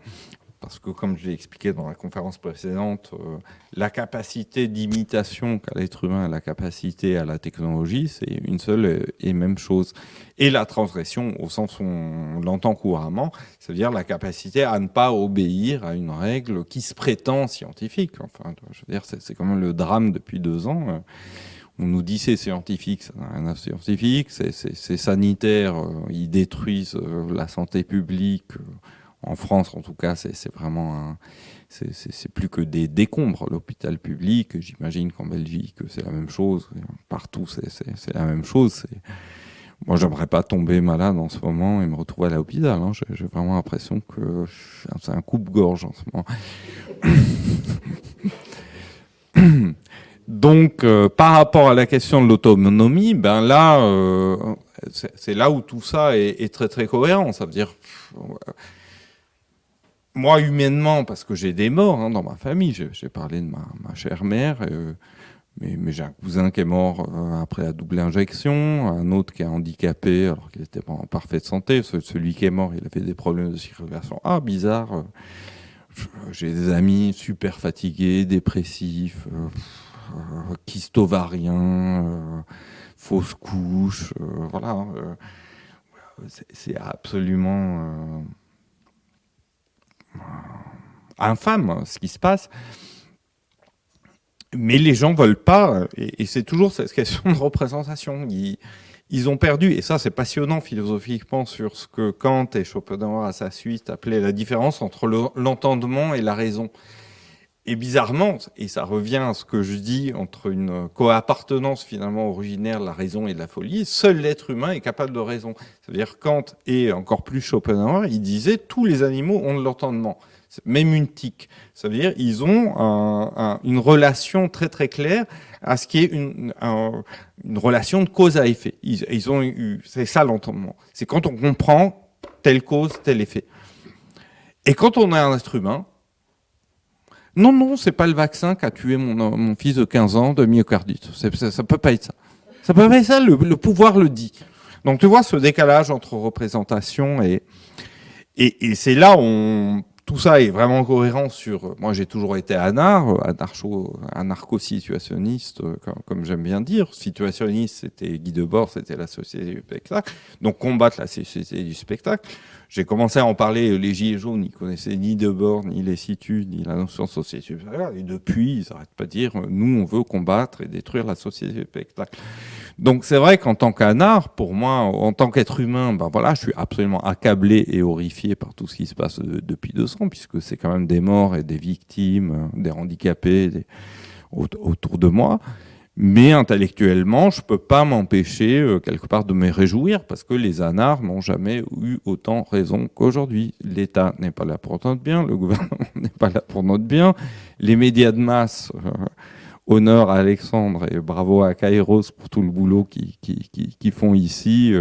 Parce que, comme je l'ai expliqué dans la conférence précédente, la capacité d'imitation qu'a l'être humain, la capacité à la technologie, c'est une seule et même chose. Et la transgression, au sens où on l'entend couramment, c'est-à-dire la capacité à ne pas obéir à une règle qui se prétend scientifique. Enfin, je veux dire, c'est quand même le drame depuis 2 ans. On nous dit c'est scientifique, ça n'a rien à scientifique, c'est sanitaire, ils détruisent la santé publique. En France, en tout cas, c'est vraiment c'est plus que des décombres, l'hôpital public. J'imagine qu'en Belgique, c'est la même chose. Partout, c'est la même chose. Moi, j'aimerais pas tomber malade en ce moment et me retrouver à l'hôpital. Hein. J'ai vraiment l'impression que c'est un coupe-gorge en ce moment. Donc, par rapport à la question de l'autonomie, ben là, c'est là où tout ça est très très cohérent. Ça veut dire, moi humainement, parce que j'ai des morts dans ma famille, j'ai parlé de ma chère mère, mais j'ai un cousin qui est mort après la double injection, un autre qui est handicapé alors qu'il était en parfaite santé. Celui qui est mort, il avait des problèmes de circulation. Ah, bizarre. J'ai des amis super fatigués, dépressifs. Kyste ovarien, fausse couche, voilà. C'est absolument infâme ce qui se passe. Mais les gens veulent pas, et c'est toujours cette question de représentation. ils ont perdu, et ça c'est passionnant philosophiquement, sur ce que Kant et Schopenhauer à sa suite appelaient la différence entre l'entendement et la raison. Et bizarrement, et ça revient à ce que je dis entre une coappartenance finalement originaire de la raison et de la folie, seul l'être humain est capable de raison. C'est-à-dire Kant et encore plus Schopenhauer, ils disaient tous les animaux ont de l'entendement, même une tique. Ça veut dire ils ont une relation très très claire à ce qui est une relation de cause à effet. Ils ont eu, c'est ça l'entendement. C'est quand on comprend telle cause, tel effet. Et quand on est un être humain, non, c'est pas le vaccin qui a tué mon fils de 15 ans de myocardite. Ça peut pas être ça. Ça peut pas être ça, le pouvoir le dit. Donc tu vois ce décalage entre représentation et c'est là où tout ça est vraiment cohérent sur... Moi, j'ai toujours été anarcho-situationniste, comme j'aime bien dire. Situationniste, c'était Guy Debord, c'était la société du spectacle. Donc, combattre la société du spectacle. J'ai commencé à en parler, les Gilets jaunes, ils connaissaient ni Debord, ni les situs, ni la notion de société du spectacle. Et depuis, ils n'arrêtent pas de dire, nous, on veut combattre et détruire la société du spectacle. Donc c'est vrai qu'en tant qu'anard, pour moi, en tant qu'être humain, ben voilà, je suis absolument accablé et horrifié par tout ce qui se passe depuis 200, puisque c'est quand même des morts et des victimes, des handicapés autour de moi. Mais intellectuellement, je peux pas m'empêcher quelque part de me réjouir, parce que les anards n'ont jamais eu autant raison qu'aujourd'hui. L'État n'est pas là pour notre bien, le gouvernement n'est pas là pour notre bien, les médias de masse... honneur à Alexandre et bravo à Kairos pour tout le boulot qu'ils font ici.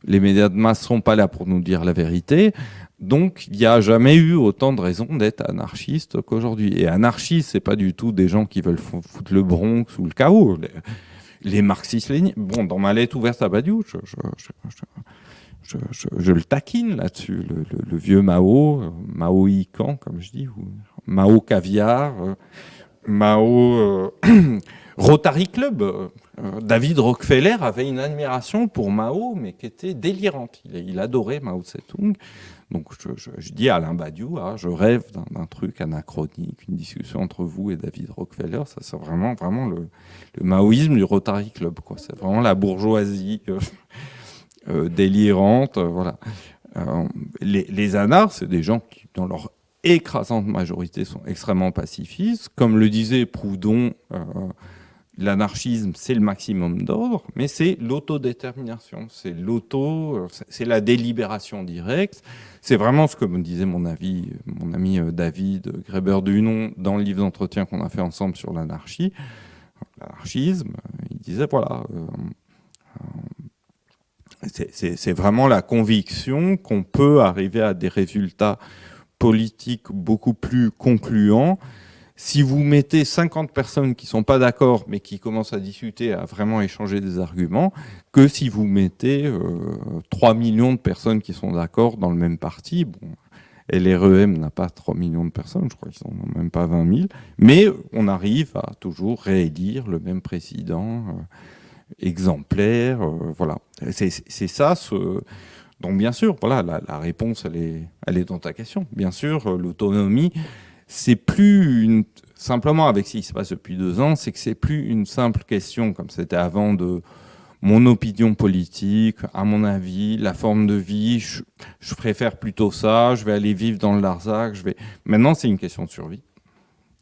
Les médias de masse ne sont pas là pour nous dire la vérité. Donc, il n'y a jamais eu autant de raisons d'être anarchiste qu'aujourd'hui. Et anarchiste, ce n'est pas du tout des gens qui veulent foutre le Bronx ou le chaos. Les marxistes-léninistes... Bon, dans ma lettre ouverte à Badiou, je le taquine là-dessus. Le vieux Mao, Mao Ican, comme je dis, ou Mao Caviar... Mao, Rotary Club, David Rockefeller avait une admiration pour Mao, mais qui était délirante. Il adorait Mao Tse-tung. Donc je dis à Alain Badiou, je rêve d'un truc anachronique, une discussion entre vous et David Rockefeller. Ça, c'est vraiment le maoïsme du Rotary Club, quoi. C'est vraiment la bourgeoisie délirante. Voilà. Les anards, c'est des gens qui, dans leur écrasante majorité, sont extrêmement pacifistes. Comme le disait Proudhon, l'anarchisme, c'est le maximum d'ordre, mais c'est l'autodétermination, c'est la délibération directe. C'est vraiment ce que me disait mon ami David Graeber-Dunon dans le livre d'entretien qu'on a fait ensemble sur l'anarchie. L'anarchisme, il disait, voilà, c'est vraiment la conviction qu'on peut arriver à des résultats politique beaucoup plus concluant. Si vous mettez 50 personnes qui ne sont pas d'accord, mais qui commencent à discuter, à vraiment échanger des arguments, que si vous mettez 3 millions de personnes qui sont d'accord dans le même parti. Bon, LREM n'a pas 3 millions de personnes, je crois qu'ils n'en ont même pas 20 000, mais on arrive à toujours réélire le même président exemplaire. Voilà. C'est ça, Donc bien sûr, voilà, la réponse, elle est dans ta question. Bien sûr, l'autonomie, c'est plus simplement avec ce qui se passe depuis 2 ans, c'est que c'est plus une simple question, comme c'était avant, de mon opinion politique, à mon avis, la forme de vie, je préfère plutôt ça, je vais aller vivre dans le Larzac, Maintenant, c'est une question de survie.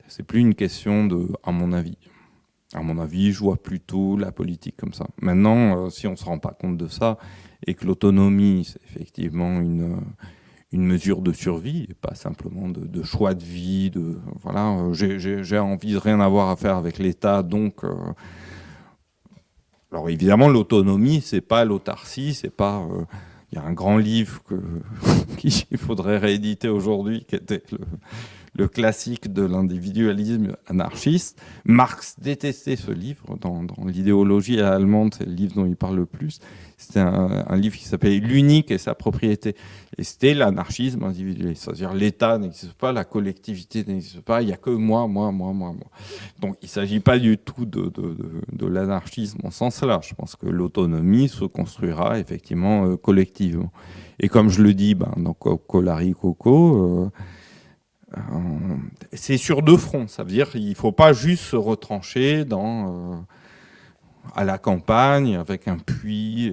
C'est plus une question de, à mon avis. À mon avis, je vois plutôt la politique comme ça. Maintenant, si on ne se rend pas compte de ça, et que l'autonomie, c'est effectivement une mesure de survie, et pas simplement de choix de vie. Voilà, j'ai envie de rien avoir à faire avec l'État, donc... Alors évidemment, l'autonomie, c'est pas l'autarcie, c'est pas... Il y a un grand livre qu'il faudrait rééditer aujourd'hui, qui était le classique de l'individualisme anarchiste. Marx détestait ce livre. Dans l'idéologie allemande, c'est le livre dont il parle le plus. C'était un livre qui s'appelait L'unique et sa propriété. Et c'était l'anarchisme individualiste. C'est-à-dire l'État n'existe pas, la collectivité n'existe pas, il n'y a que moi. Donc il ne s'agit pas du tout de l'anarchisme en ce sens-là. Je pense que l'autonomie se construira effectivement collectivement. Et comme je le dis dans Colari Coco, c'est sur 2 fronts. Ça veut dire qu'il ne faut pas juste se retrancher dans à la campagne, avec un puits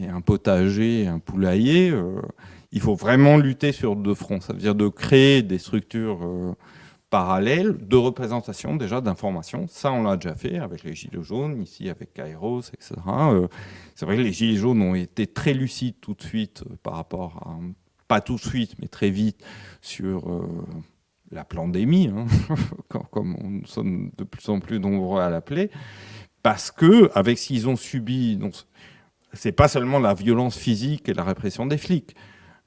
et un potager et un poulailler. Il faut vraiment lutter sur deux fronts. Ça veut dire de créer des structures parallèles de représentation, déjà d'information. Ça, on l'a déjà fait avec les Gilets jaunes, ici avec Kairos, etc. C'est vrai que les Gilets jaunes ont été très lucides tout de suite par rapport à... Pas tout de suite, mais très vite, sur la pandémie, hein, comme nous sommes de plus en plus nombreux à l'appeler. Parce que, avec ce qu'ils ont subi, c'est pas seulement la violence physique et la répression des flics.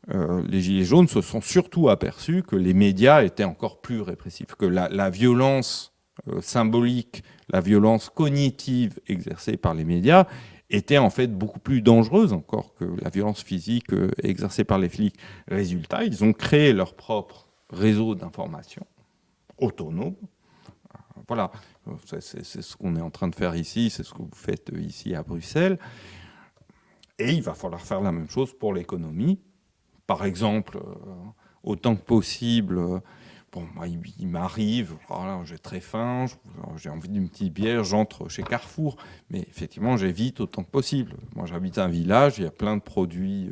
Les Gilets jaunes se sont surtout aperçus que les médias étaient encore plus répressifs, que la violence symbolique, la violence cognitive exercée par les médias était en fait beaucoup plus dangereuse encore que la violence physique exercée par les flics. Résultat, ils ont créé leur propre réseau d'information autonome. Voilà, c'est ce qu'on est en train de faire ici, c'est ce que vous faites ici à Bruxelles. Et il va falloir faire la même chose pour l'économie. Par exemple, autant que possible, bon, moi, il m'arrive, voilà, j'ai très faim, j'ai envie d'une petite bière, j'entre chez Carrefour. Mais effectivement, j'évite autant que possible. Moi, j'habite un village, il y a plein de produits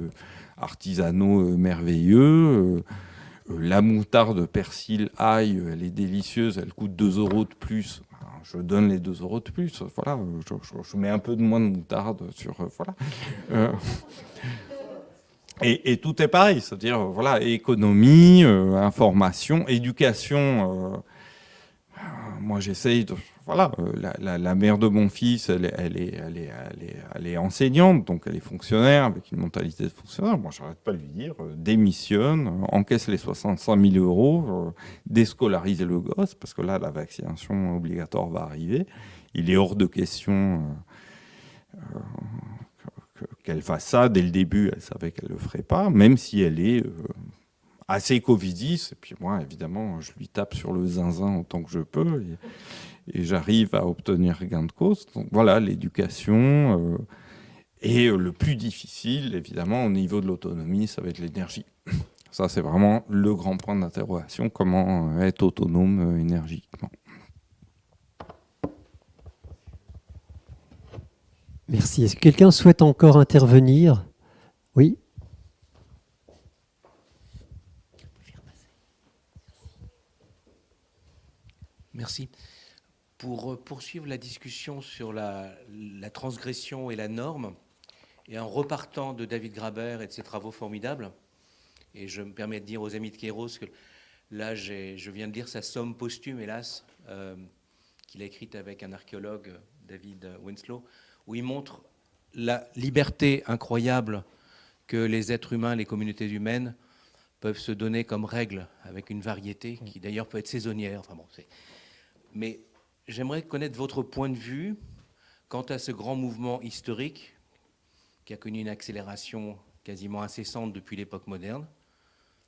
artisanaux merveilleux. La moutarde persil ail, elle est délicieuse, elle coûte 2 € de plus. Je donne les 2 € de plus. Voilà, je mets un peu de moins de moutarde sur... voilà. Et tout est pareil, c'est-à-dire voilà, économie, information, éducation. Moi, j'essaye de... Voilà, la mère de mon fils, elle est enseignante, donc elle est fonctionnaire, avec une mentalité de fonctionnaire. Moi, j'arrête pas de lui dire, démissionne, encaisse les 65 000 €, déscolarise le gosse, parce que là, la vaccination obligatoire va arriver. Il est hors de question qu'elle fasse ça. Dès le début, elle savait qu'elle ne le ferait pas, même si elle est assez covidiste. Et puis moi, évidemment, je lui tape sur le zinzin autant que je peux. Et j'arrive à obtenir gain de cause. Donc voilà, l'éducation. Et le plus difficile, évidemment, au niveau de l'autonomie, ça va être l'énergie. Ça, c'est vraiment le grand point d'interrogation. Comment être autonome énergiquement.
Merci. Est-ce que quelqu'un souhaite encore intervenir? Oui.
Merci. Pour poursuivre la discussion sur la transgression et la norme, et en repartant de David Graeber et de ses travaux formidables, et je me permets de dire aux amis de Kairos que là, je viens de lire sa somme posthume, hélas, qu'il a écrite avec un archéologue, David Winslow, où il montre la liberté incroyable que les êtres humains, les communautés humaines peuvent se donner comme règle, avec une variété qui d'ailleurs peut être saisonnière. Enfin bon, mais j'aimerais connaître votre point de vue quant à ce grand mouvement historique qui a connu une accélération quasiment incessante depuis l'époque moderne.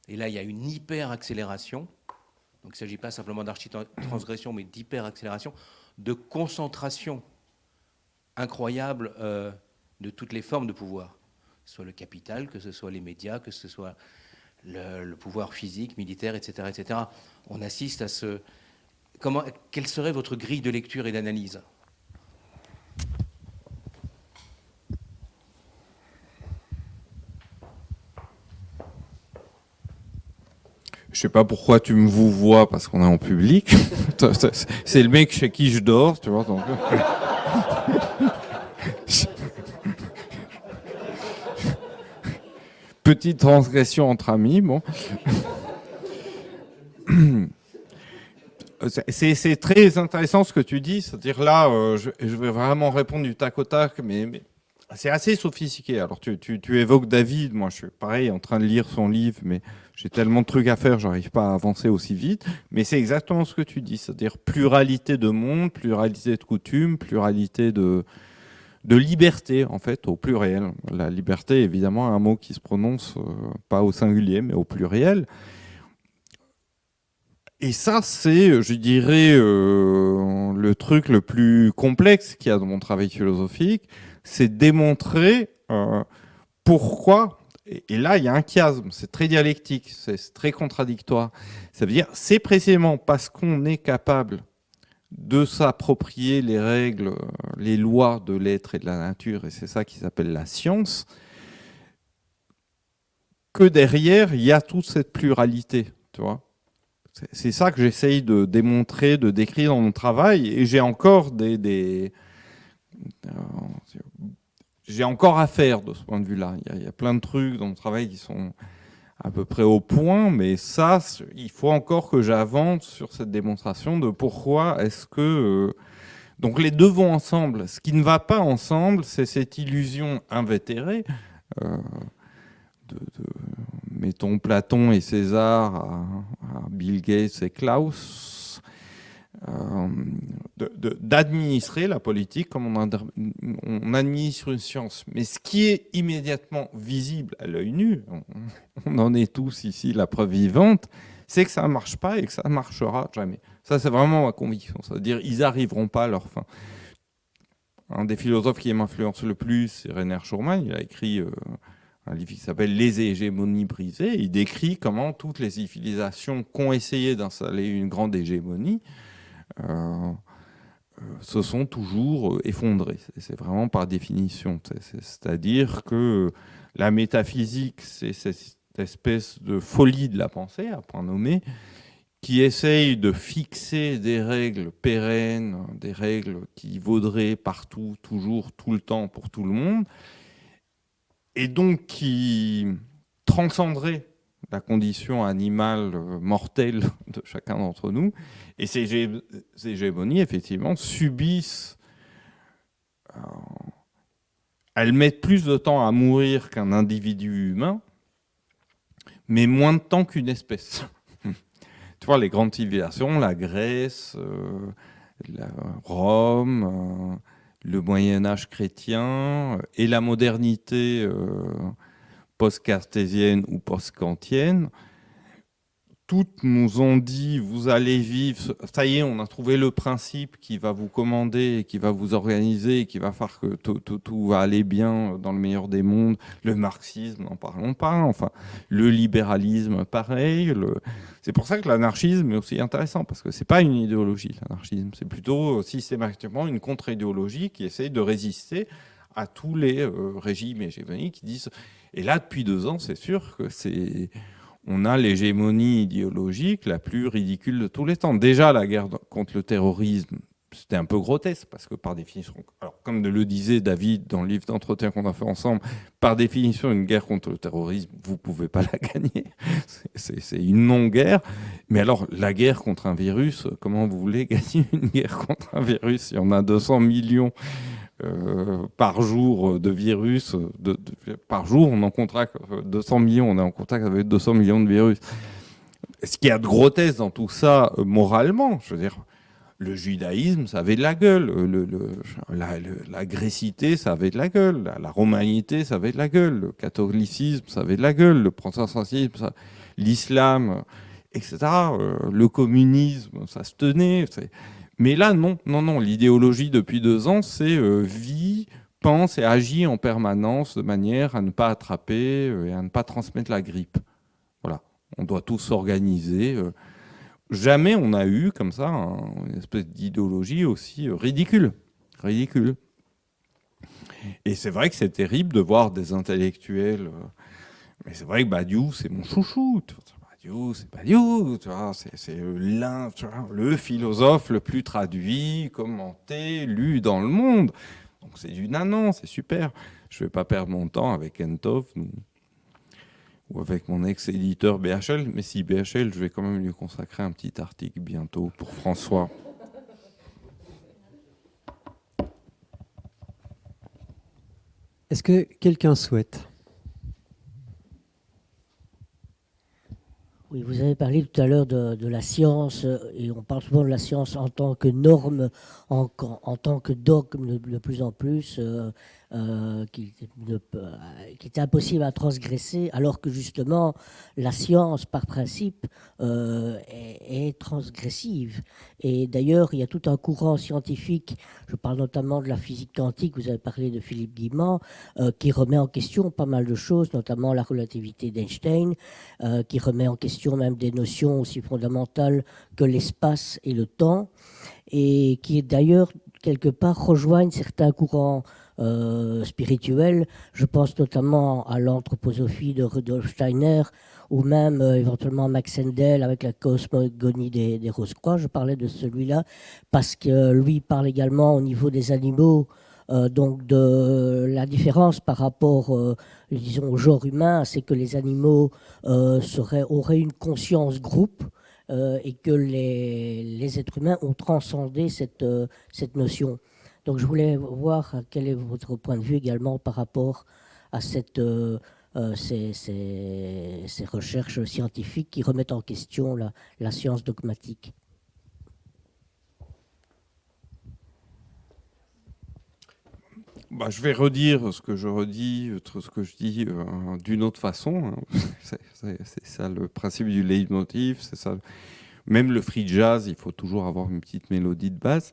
Et là, il y a une hyper-accélération. Donc il ne s'agit pas simplement d'archi-transgression, mais d'hyper-accélération, de concentration incroyable de toutes les formes de pouvoir, que ce soit le capital, que ce soit les médias, que ce soit le pouvoir physique, militaire, etc., etc. On assiste à ce... Quelle serait votre grille de lecture et d'analyse ?
Je sais pas pourquoi tu me vous vois parce qu'on est en public. C'est le mec chez qui je dors, tu vois. Donc... Petite transgression entre amis, bon. C'est très intéressant ce que tu dis, c'est-à-dire là, je vais vraiment répondre du tac au tac, mais c'est assez sophistiqué. Alors tu évoques David, moi je suis pareil en train de lire son livre, mais j'ai tellement de trucs à faire, j'arrive pas à avancer aussi vite. Mais c'est exactement ce que tu dis, c'est-à-dire pluralité de monde, pluralité de coutumes, pluralité de liberté en fait, au pluriel. La liberté, évidemment, un mot qui se prononce pas au singulier, mais au pluriel. Et ça, c'est, je dirais, le truc le plus complexe qu'il y a dans mon travail philosophique, c'est démontrer pourquoi, et là, il y a un chiasme, c'est très dialectique, c'est très contradictoire. Ça veut dire, c'est précisément parce qu'on est capable de s'approprier les règles, les lois de l'être et de la nature, et c'est ça qui s'appelle la science, que derrière, il y a toute cette pluralité, tu vois. C'est ça que j'essaye de démontrer, de décrire dans mon travail, et j'ai encore j'ai encore à faire de ce point de vue-là. Il y a plein de trucs dans mon travail qui sont à peu près au point, mais ça, il faut encore que j'avance sur cette démonstration de pourquoi est-ce que... donc les deux vont ensemble. Ce qui ne va pas ensemble, c'est cette illusion invétérée, mettons Platon et César à Bill Gates et Klaus, d'administrer la politique comme on administre une science. Mais ce qui est immédiatement visible à l'œil nu, on en est tous ici la preuve vivante, c'est que ça ne marche pas et que ça ne marchera jamais. Ça, c'est vraiment ma conviction. C'est-à-dire ils n'arriveront pas à leur fin. Un des philosophes qui m'influence le plus, c'est Rainer Schurman. Il a écrit un livre qui s'appelle « Les hégémonies brisées ». Il décrit comment toutes les civilisations qui ont essayé d'installer une grande hégémonie se sont toujours effondrées. C'est vraiment par définition. C'est-à-dire que la métaphysique, c'est cette espèce de folie de la pensée, à point nommé, qui essaye de fixer des règles pérennes, des règles qui vaudraient partout, toujours, tout le temps, pour tout le monde, et donc qui transcenderaient la condition animale mortelle de chacun d'entre nous. Et ces hégémonies, effectivement, subissent... elles mettent plus de temps à mourir qu'un individu humain, mais moins de temps qu'une espèce. Tu vois, les grandes civilisations, la Grèce, Rome, le Moyen-Âge chrétien et la modernité post-cartésienne ou post-kantienne, toutes nous ont dit, vous allez vivre, ça y est, on a trouvé le principe qui va vous commander, qui va vous organiser, qui va faire que tout va aller bien dans le meilleur des mondes. Le marxisme, n'en parlons pas, enfin, le libéralisme, pareil. C'est pour ça que l'anarchisme est aussi intéressant, parce que c'est pas une idéologie, l'anarchisme. C'est plutôt systématiquement une contre-idéologie qui essaye de résister à tous les régimes hégémoniques qui disent... Et là, depuis 2 ans, c'est sûr que c'est... On a l'hégémonie idéologique la plus ridicule de tous les temps. Déjà, la guerre contre le terrorisme, c'était un peu grotesque, parce que par définition, alors, comme le disait David dans le livre d'entretien qu'on a fait ensemble, par définition, une guerre contre le terrorisme, vous ne pouvez pas la gagner. C'est une non-guerre. Mais alors, la guerre contre un virus, comment vous voulez gagner une guerre contre un virus? Il y en a 200 millions par jour de virus. Par jour, on en contracte 200 millions, on est en contact avec 200 millions de virus. Ce qu'il y a de grotesque dans tout ça, moralement, je veux dire, le judaïsme, ça avait de la gueule. La grécité, ça avait de la gueule. La romanité, ça avait de la gueule. Le catholicisme, ça avait de la gueule. Le protestantisme, l'islam, etc. Le communisme, ça se tenait. Mais là, non. L'idéologie depuis 2 ans, c'est vit, pense et agit en permanence de manière à ne pas attraper et à ne pas transmettre la grippe. Voilà. On doit tous s'organiser. Jamais on a eu comme ça une espèce d'idéologie aussi ridicule. Et c'est vrai que c'est terrible de voir des intellectuels. Mais c'est vrai que Badiou, c'est mon chouchou. C'est Badiou, c'est le philosophe le plus traduit, commenté, lu dans le monde. Donc c'est du nanan, c'est super. Je ne vais pas perdre mon temps avec Entov ou avec mon ex-éditeur BHL, mais si BHL, je vais quand même lui consacrer un petit article bientôt pour François.
Est-ce que quelqu'un souhaite?
Oui, vous avez parlé tout à l'heure de la science, et on parle souvent de la science en tant que norme, en tant que dogme de plus en plus, qui était impossible à transgresser, alors que justement la science, par principe, est transgressive. Et d'ailleurs, il y a tout un courant scientifique, je parle notamment de la physique quantique, vous avez parlé de Philippe Guillemot, qui remet en question pas mal de choses, notamment la relativité d'Einstein, qui remet en question même des notions aussi fondamentales que l'espace et le temps, et qui d'ailleurs, quelque part, rejoignent certains courants spirituels. Je pense notamment à l'anthroposophie de Rudolf Steiner, ou même éventuellement Max Endel avec la cosmogonie des Rose-Croix. Je parlais de celui-là parce que lui parle également au niveau des animaux, donc de la différence par rapport, disons, au genre humain, c'est que les animaux auraient une conscience groupe, et que les êtres humains ont transcendé cette notion. Donc je voulais voir quel est votre point de vue également par rapport à ces recherches scientifiques qui remettent en question la science dogmatique.
Bah, je vais redire ce que je redis, ce que je dis d'une autre façon. Hein. C'est ça le principe du leitmotiv, c'est ça. Même le free jazz, il faut toujours avoir une petite mélodie de base.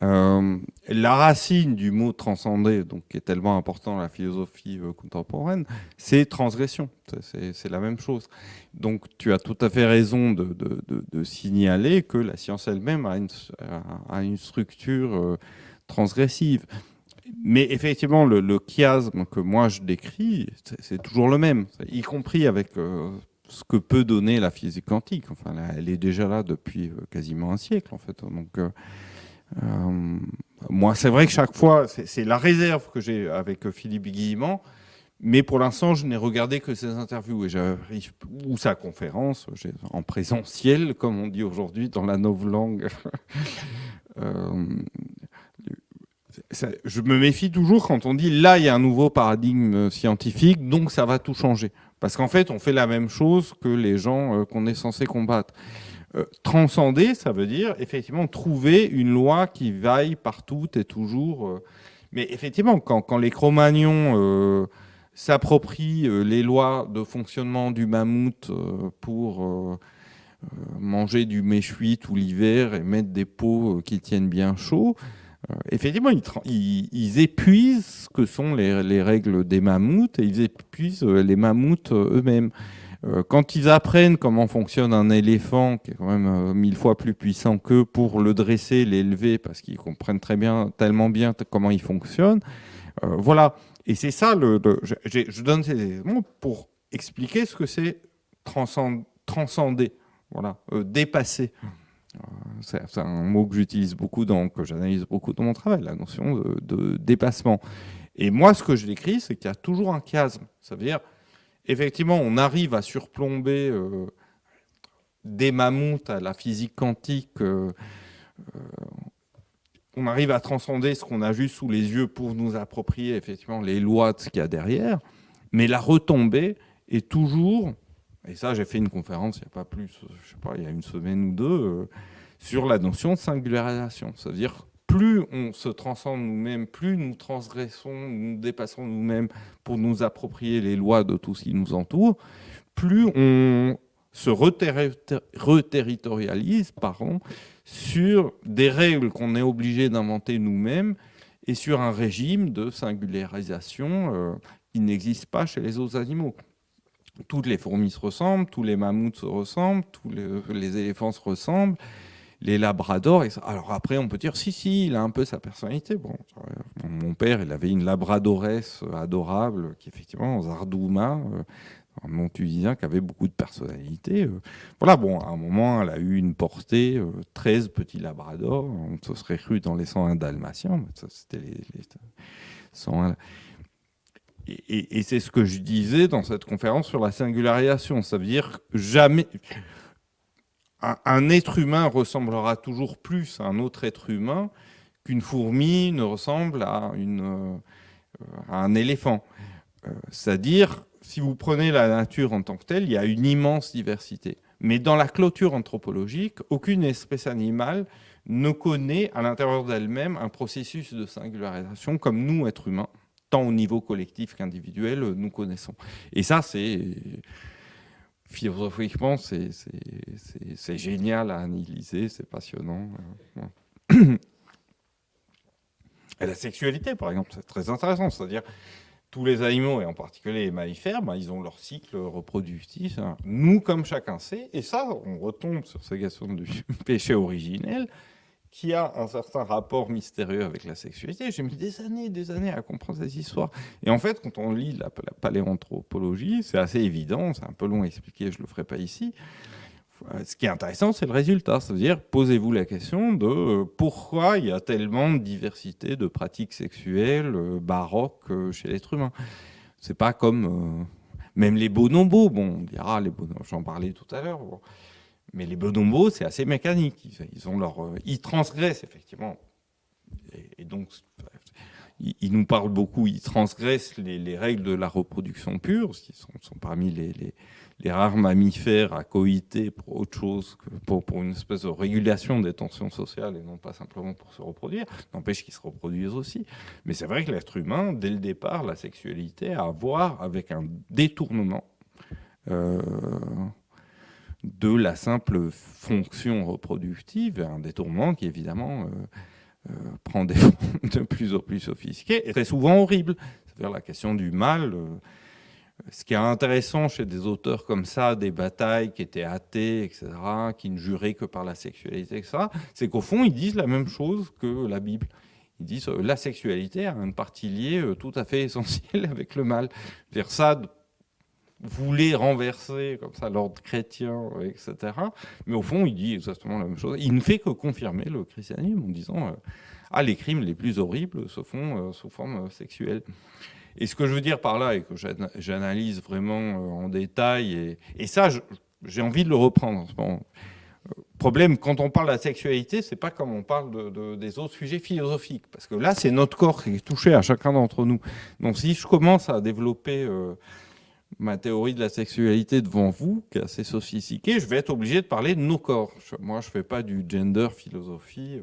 La racine du mot transcender, donc, qui est tellement important dans la philosophie contemporaine, c'est transgression. C'est la même chose. Donc tu as tout à fait raison de signaler que la science elle-même a une structure transgressive. Mais effectivement, le chiasme que moi je décris, c'est toujours le même, y compris avec ce que peut donner la physique quantique. Enfin, elle est déjà là depuis quasiment un siècle, en fait. Donc, moi, c'est vrai que chaque fois, c'est la réserve que j'ai avec Philippe Guillemot, mais pour l'instant, je n'ai regardé que ses interviews ou sa conférence en présentiel, comme on dit aujourd'hui dans la novlangue. Je me méfie toujours quand on dit là, il y a un nouveau paradigme scientifique, donc ça va tout changer. Parce qu'en fait, on fait la même chose que les gens qu'on est censé combattre. Transcender, ça veut dire effectivement trouver une loi qui vaille partout et toujours. Mais effectivement, quand les Cro-Magnons s'approprient les lois de fonctionnement du mammouth pour manger du méchoui tout l'hiver et mettre des pots qui tiennent bien chaud, effectivement, ils épuisent ce que sont les règles des mammouths et ils épuisent les mammouths eux-mêmes. Quand ils apprennent comment fonctionne un éléphant, qui est quand même 1000 fois plus puissant qu'eux, pour le dresser, l'élever, parce qu'ils comprennent tellement bien comment il fonctionne, voilà. Et c'est ça, je donne ces éléments pour expliquer ce que c'est transcender, voilà, dépasser. C'est un mot que j'utilise beaucoup, que j'analyse beaucoup dans mon travail, la notion de dépassement. Et moi, ce que je décris, c'est qu'il y a toujours un chiasme. Ça veut dire, effectivement, on arrive à surplomber des mammouths à la physique quantique. On arrive à transcender ce qu'on a juste sous les yeux pour nous approprier effectivement les lois de ce qu'il y a derrière. Mais la retombée est toujours... Et ça, j'ai fait une conférence il n'y a pas plus, je sais pas, il y a une semaine ou deux, sur la notion de singularisation. C'est-à-dire, plus on se transcende nous-mêmes, plus nous transgressons, nous dépassons nous-mêmes pour nous approprier les lois de tout ce qui nous entoure, plus on se reterritorialise sur des règles qu'on est obligé d'inventer nous-mêmes et sur un régime de singularisation qui n'existe pas chez les autres animaux. Toutes les fourmis se ressemblent, tous les mammouths se ressemblent, tous les éléphants se ressemblent, les labradors. Alors après, on peut dire, si, il a un peu sa personnalité. Bon, mon père, il avait une labradoresse adorable, qui effectivement, Zardouma, un nom tunisien, qui avait beaucoup de personnalité. Voilà, bon, à un moment, elle a eu une portée, 13 petits labradors. On se serait cru dans les 101 dalmatiens, mais ça, c'était les 101... Et c'est ce que je disais dans cette conférence sur la singularisation. Ça veut dire que jamais... Un être humain ressemblera toujours plus à un autre être humain qu'une fourmi ne ressemble à un éléphant. C'est-à-dire, si vous prenez la nature en tant que telle, il y a une immense diversité. Mais dans la clôture anthropologique, aucune espèce animale ne connaît à l'intérieur d'elle-même un processus de singularisation comme nous, êtres humains. tant au niveau collectif qu'individuel, nous connaissons. Et ça, philosophiquement, c'est génial à analyser, c'est passionnant. Et la sexualité, par exemple, c'est très intéressant. C'est-à-dire, tous les animaux, et en particulier les mammifères, ils ont leur cycle reproductif. Nous, comme chacun sait, et ça, on retombe sur ces questions du péché originel, qui a un certain rapport mystérieux avec la sexualité. J'ai mis des années à comprendre ces histoires. Et en fait, quand on lit la paléanthropologie, c'est assez évident, c'est un peu long à expliquer, je ne le ferai pas ici. Ce qui est intéressant, c'est le résultat. C'est-à-dire, posez-vous la question de pourquoi il y a tellement de diversité de pratiques sexuelles baroques chez l'être humain. C'est pas comme... même les bonobos, bon, on dira, les bonobos, j'en parlais tout à l'heure, bon. Mais les bonobos, c'est assez mécanique. Ils transgressent, effectivement. Et donc, ils nous parlent beaucoup, ils transgressent les règles de la reproduction pure, parce qu'ils sont parmi les rares mammifères à coïter pour autre chose que pour une espèce de régulation des tensions sociales et non pas simplement pour se reproduire. N'empêche qu'ils se reproduisent aussi. Mais c'est vrai que l'être humain, dès le départ, la sexualité a à voir avec un détournement de la simple fonction reproductive, un détournement qui évidemment prend des formes de plus en plus sophistiquées et très souvent horribles. C'est-à-dire la question du mal. Ce qui est intéressant chez des auteurs comme ça, des batailles qui étaient athées, etc., qui ne juraient que par la sexualité, etc., c'est qu'au fond, ils disent la même chose que la Bible. Ils disent la sexualité a une partie liée tout à fait essentielle avec le mal. C'est-à-dire ça voulait renverser comme ça l'ordre chrétien, etc. Mais au fond, il dit exactement la même chose. Il ne fait que confirmer le christianisme en disant les crimes les plus horribles se font sous forme sexuelle. Et ce que je veux dire par là, et que j'analyse vraiment en détail, et ça, j'ai envie de le reprendre en ce moment. Problème, quand on parle de la sexualité, c'est pas comme on parle des autres sujets philosophiques, parce que là, c'est notre corps qui est touché à chacun d'entre nous. Donc si je commence à développer ma théorie de la sexualité devant vous, qui est assez sophistiquée, je vais être obligé de parler de nos corps. Moi, je ne fais pas du gender philosophie,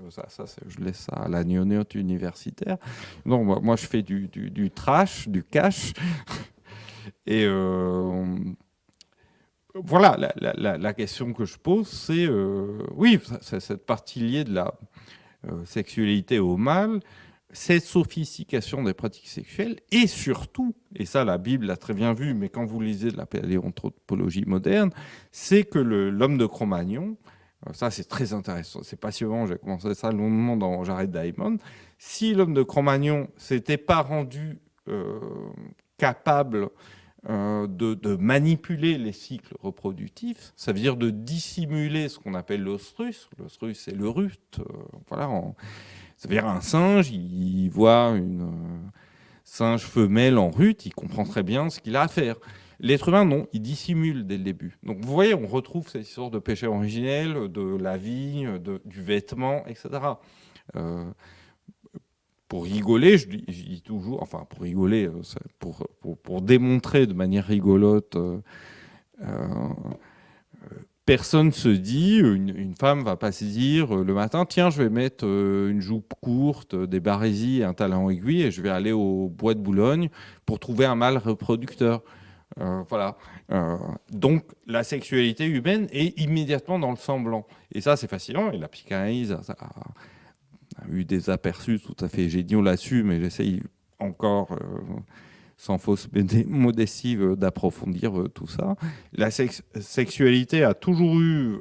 je laisse ça à la gnognotte universitaire. Non, moi, je fais du trash, du cash. Et voilà, la question que je pose, c'est, oui, c'est cette partie liée de la sexualité au mal, cette sophistication des pratiques sexuelles, et surtout, et ça la Bible l'a très bien vu, mais quand vous lisez de la paléanthropologie moderne, c'est que l'homme de Cro-Magnon, ça c'est très intéressant, c'est passionnant, j'ai commencé ça longuement dans Jared Diamond, si l'homme de Cro-Magnon s'était pas rendu capable de manipuler les cycles reproductifs, ça veut dire de dissimuler ce qu'on appelle l'ostrus. L'ostrus, c'est le rut, voilà, ça veut dire un singe, il voit une singe femelle en rut, il comprend très bien ce qu'il a à faire. L'être humain, non, il dissimule dès le début. Donc vous voyez, on retrouve cette histoire de péché originel, de la vie, du vêtement, etc. Pour rigoler, je dis toujours, enfin pour rigoler, pour démontrer de manière rigolote, personne se dit, une femme va pas se dire le matin, tiens, je vais mettre une jupe courte, des barésies et un talon aiguille et je vais aller au bois de Boulogne pour trouver un mâle reproducteur. Voilà. Donc la sexualité humaine est immédiatement dans le semblant. Et ça, c'est fascinant. Et la psychanalyse a eu des aperçus tout à fait géniaux là-dessus, mais j'essaye encore... sans fausse modestie, d'approfondir tout ça. La sexualité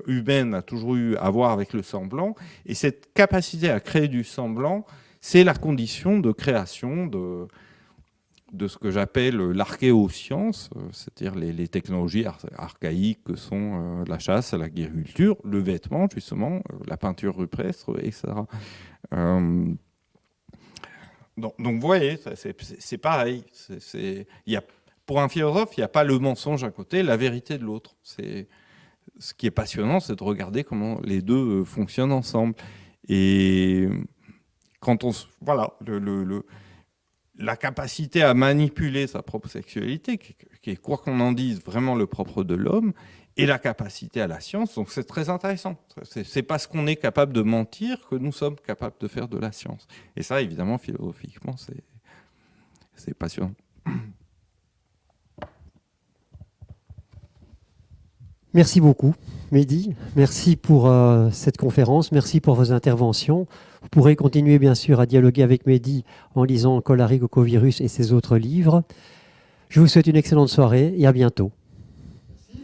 humaine a toujours eu à voir avec le semblant, et cette capacité à créer du semblant, c'est la condition de création de ce que j'appelle l'archéoscience, c'est-à-dire les technologies archaïques que sont la chasse, l'agriculture, le vêtement, justement, la peinture rupestre, etc. Donc vous voyez, c'est pareil. Pour un philosophe, il n'y a pas le mensonge d'un côté, la vérité de l'autre. Ce qui est passionnant, c'est de regarder comment les deux fonctionnent ensemble. Et quand voilà, la capacité à manipuler sa propre sexualité, qui est, quoi qu'on en dise, vraiment le propre de l'homme, et la capacité à la science, donc c'est très intéressant. C'est parce qu'on est capable de mentir que nous sommes capables de faire de la science. Et ça, évidemment, philosophiquement, c'est passionnant.
Merci beaucoup, Mehdi. Merci pour cette conférence. Merci pour vos interventions. Vous pourrez continuer, bien sûr, à dialoguer avec Mehdi en lisant Cholerae Cocovirus et ses autres livres. Je vous souhaite une excellente soirée et à bientôt.
Merci.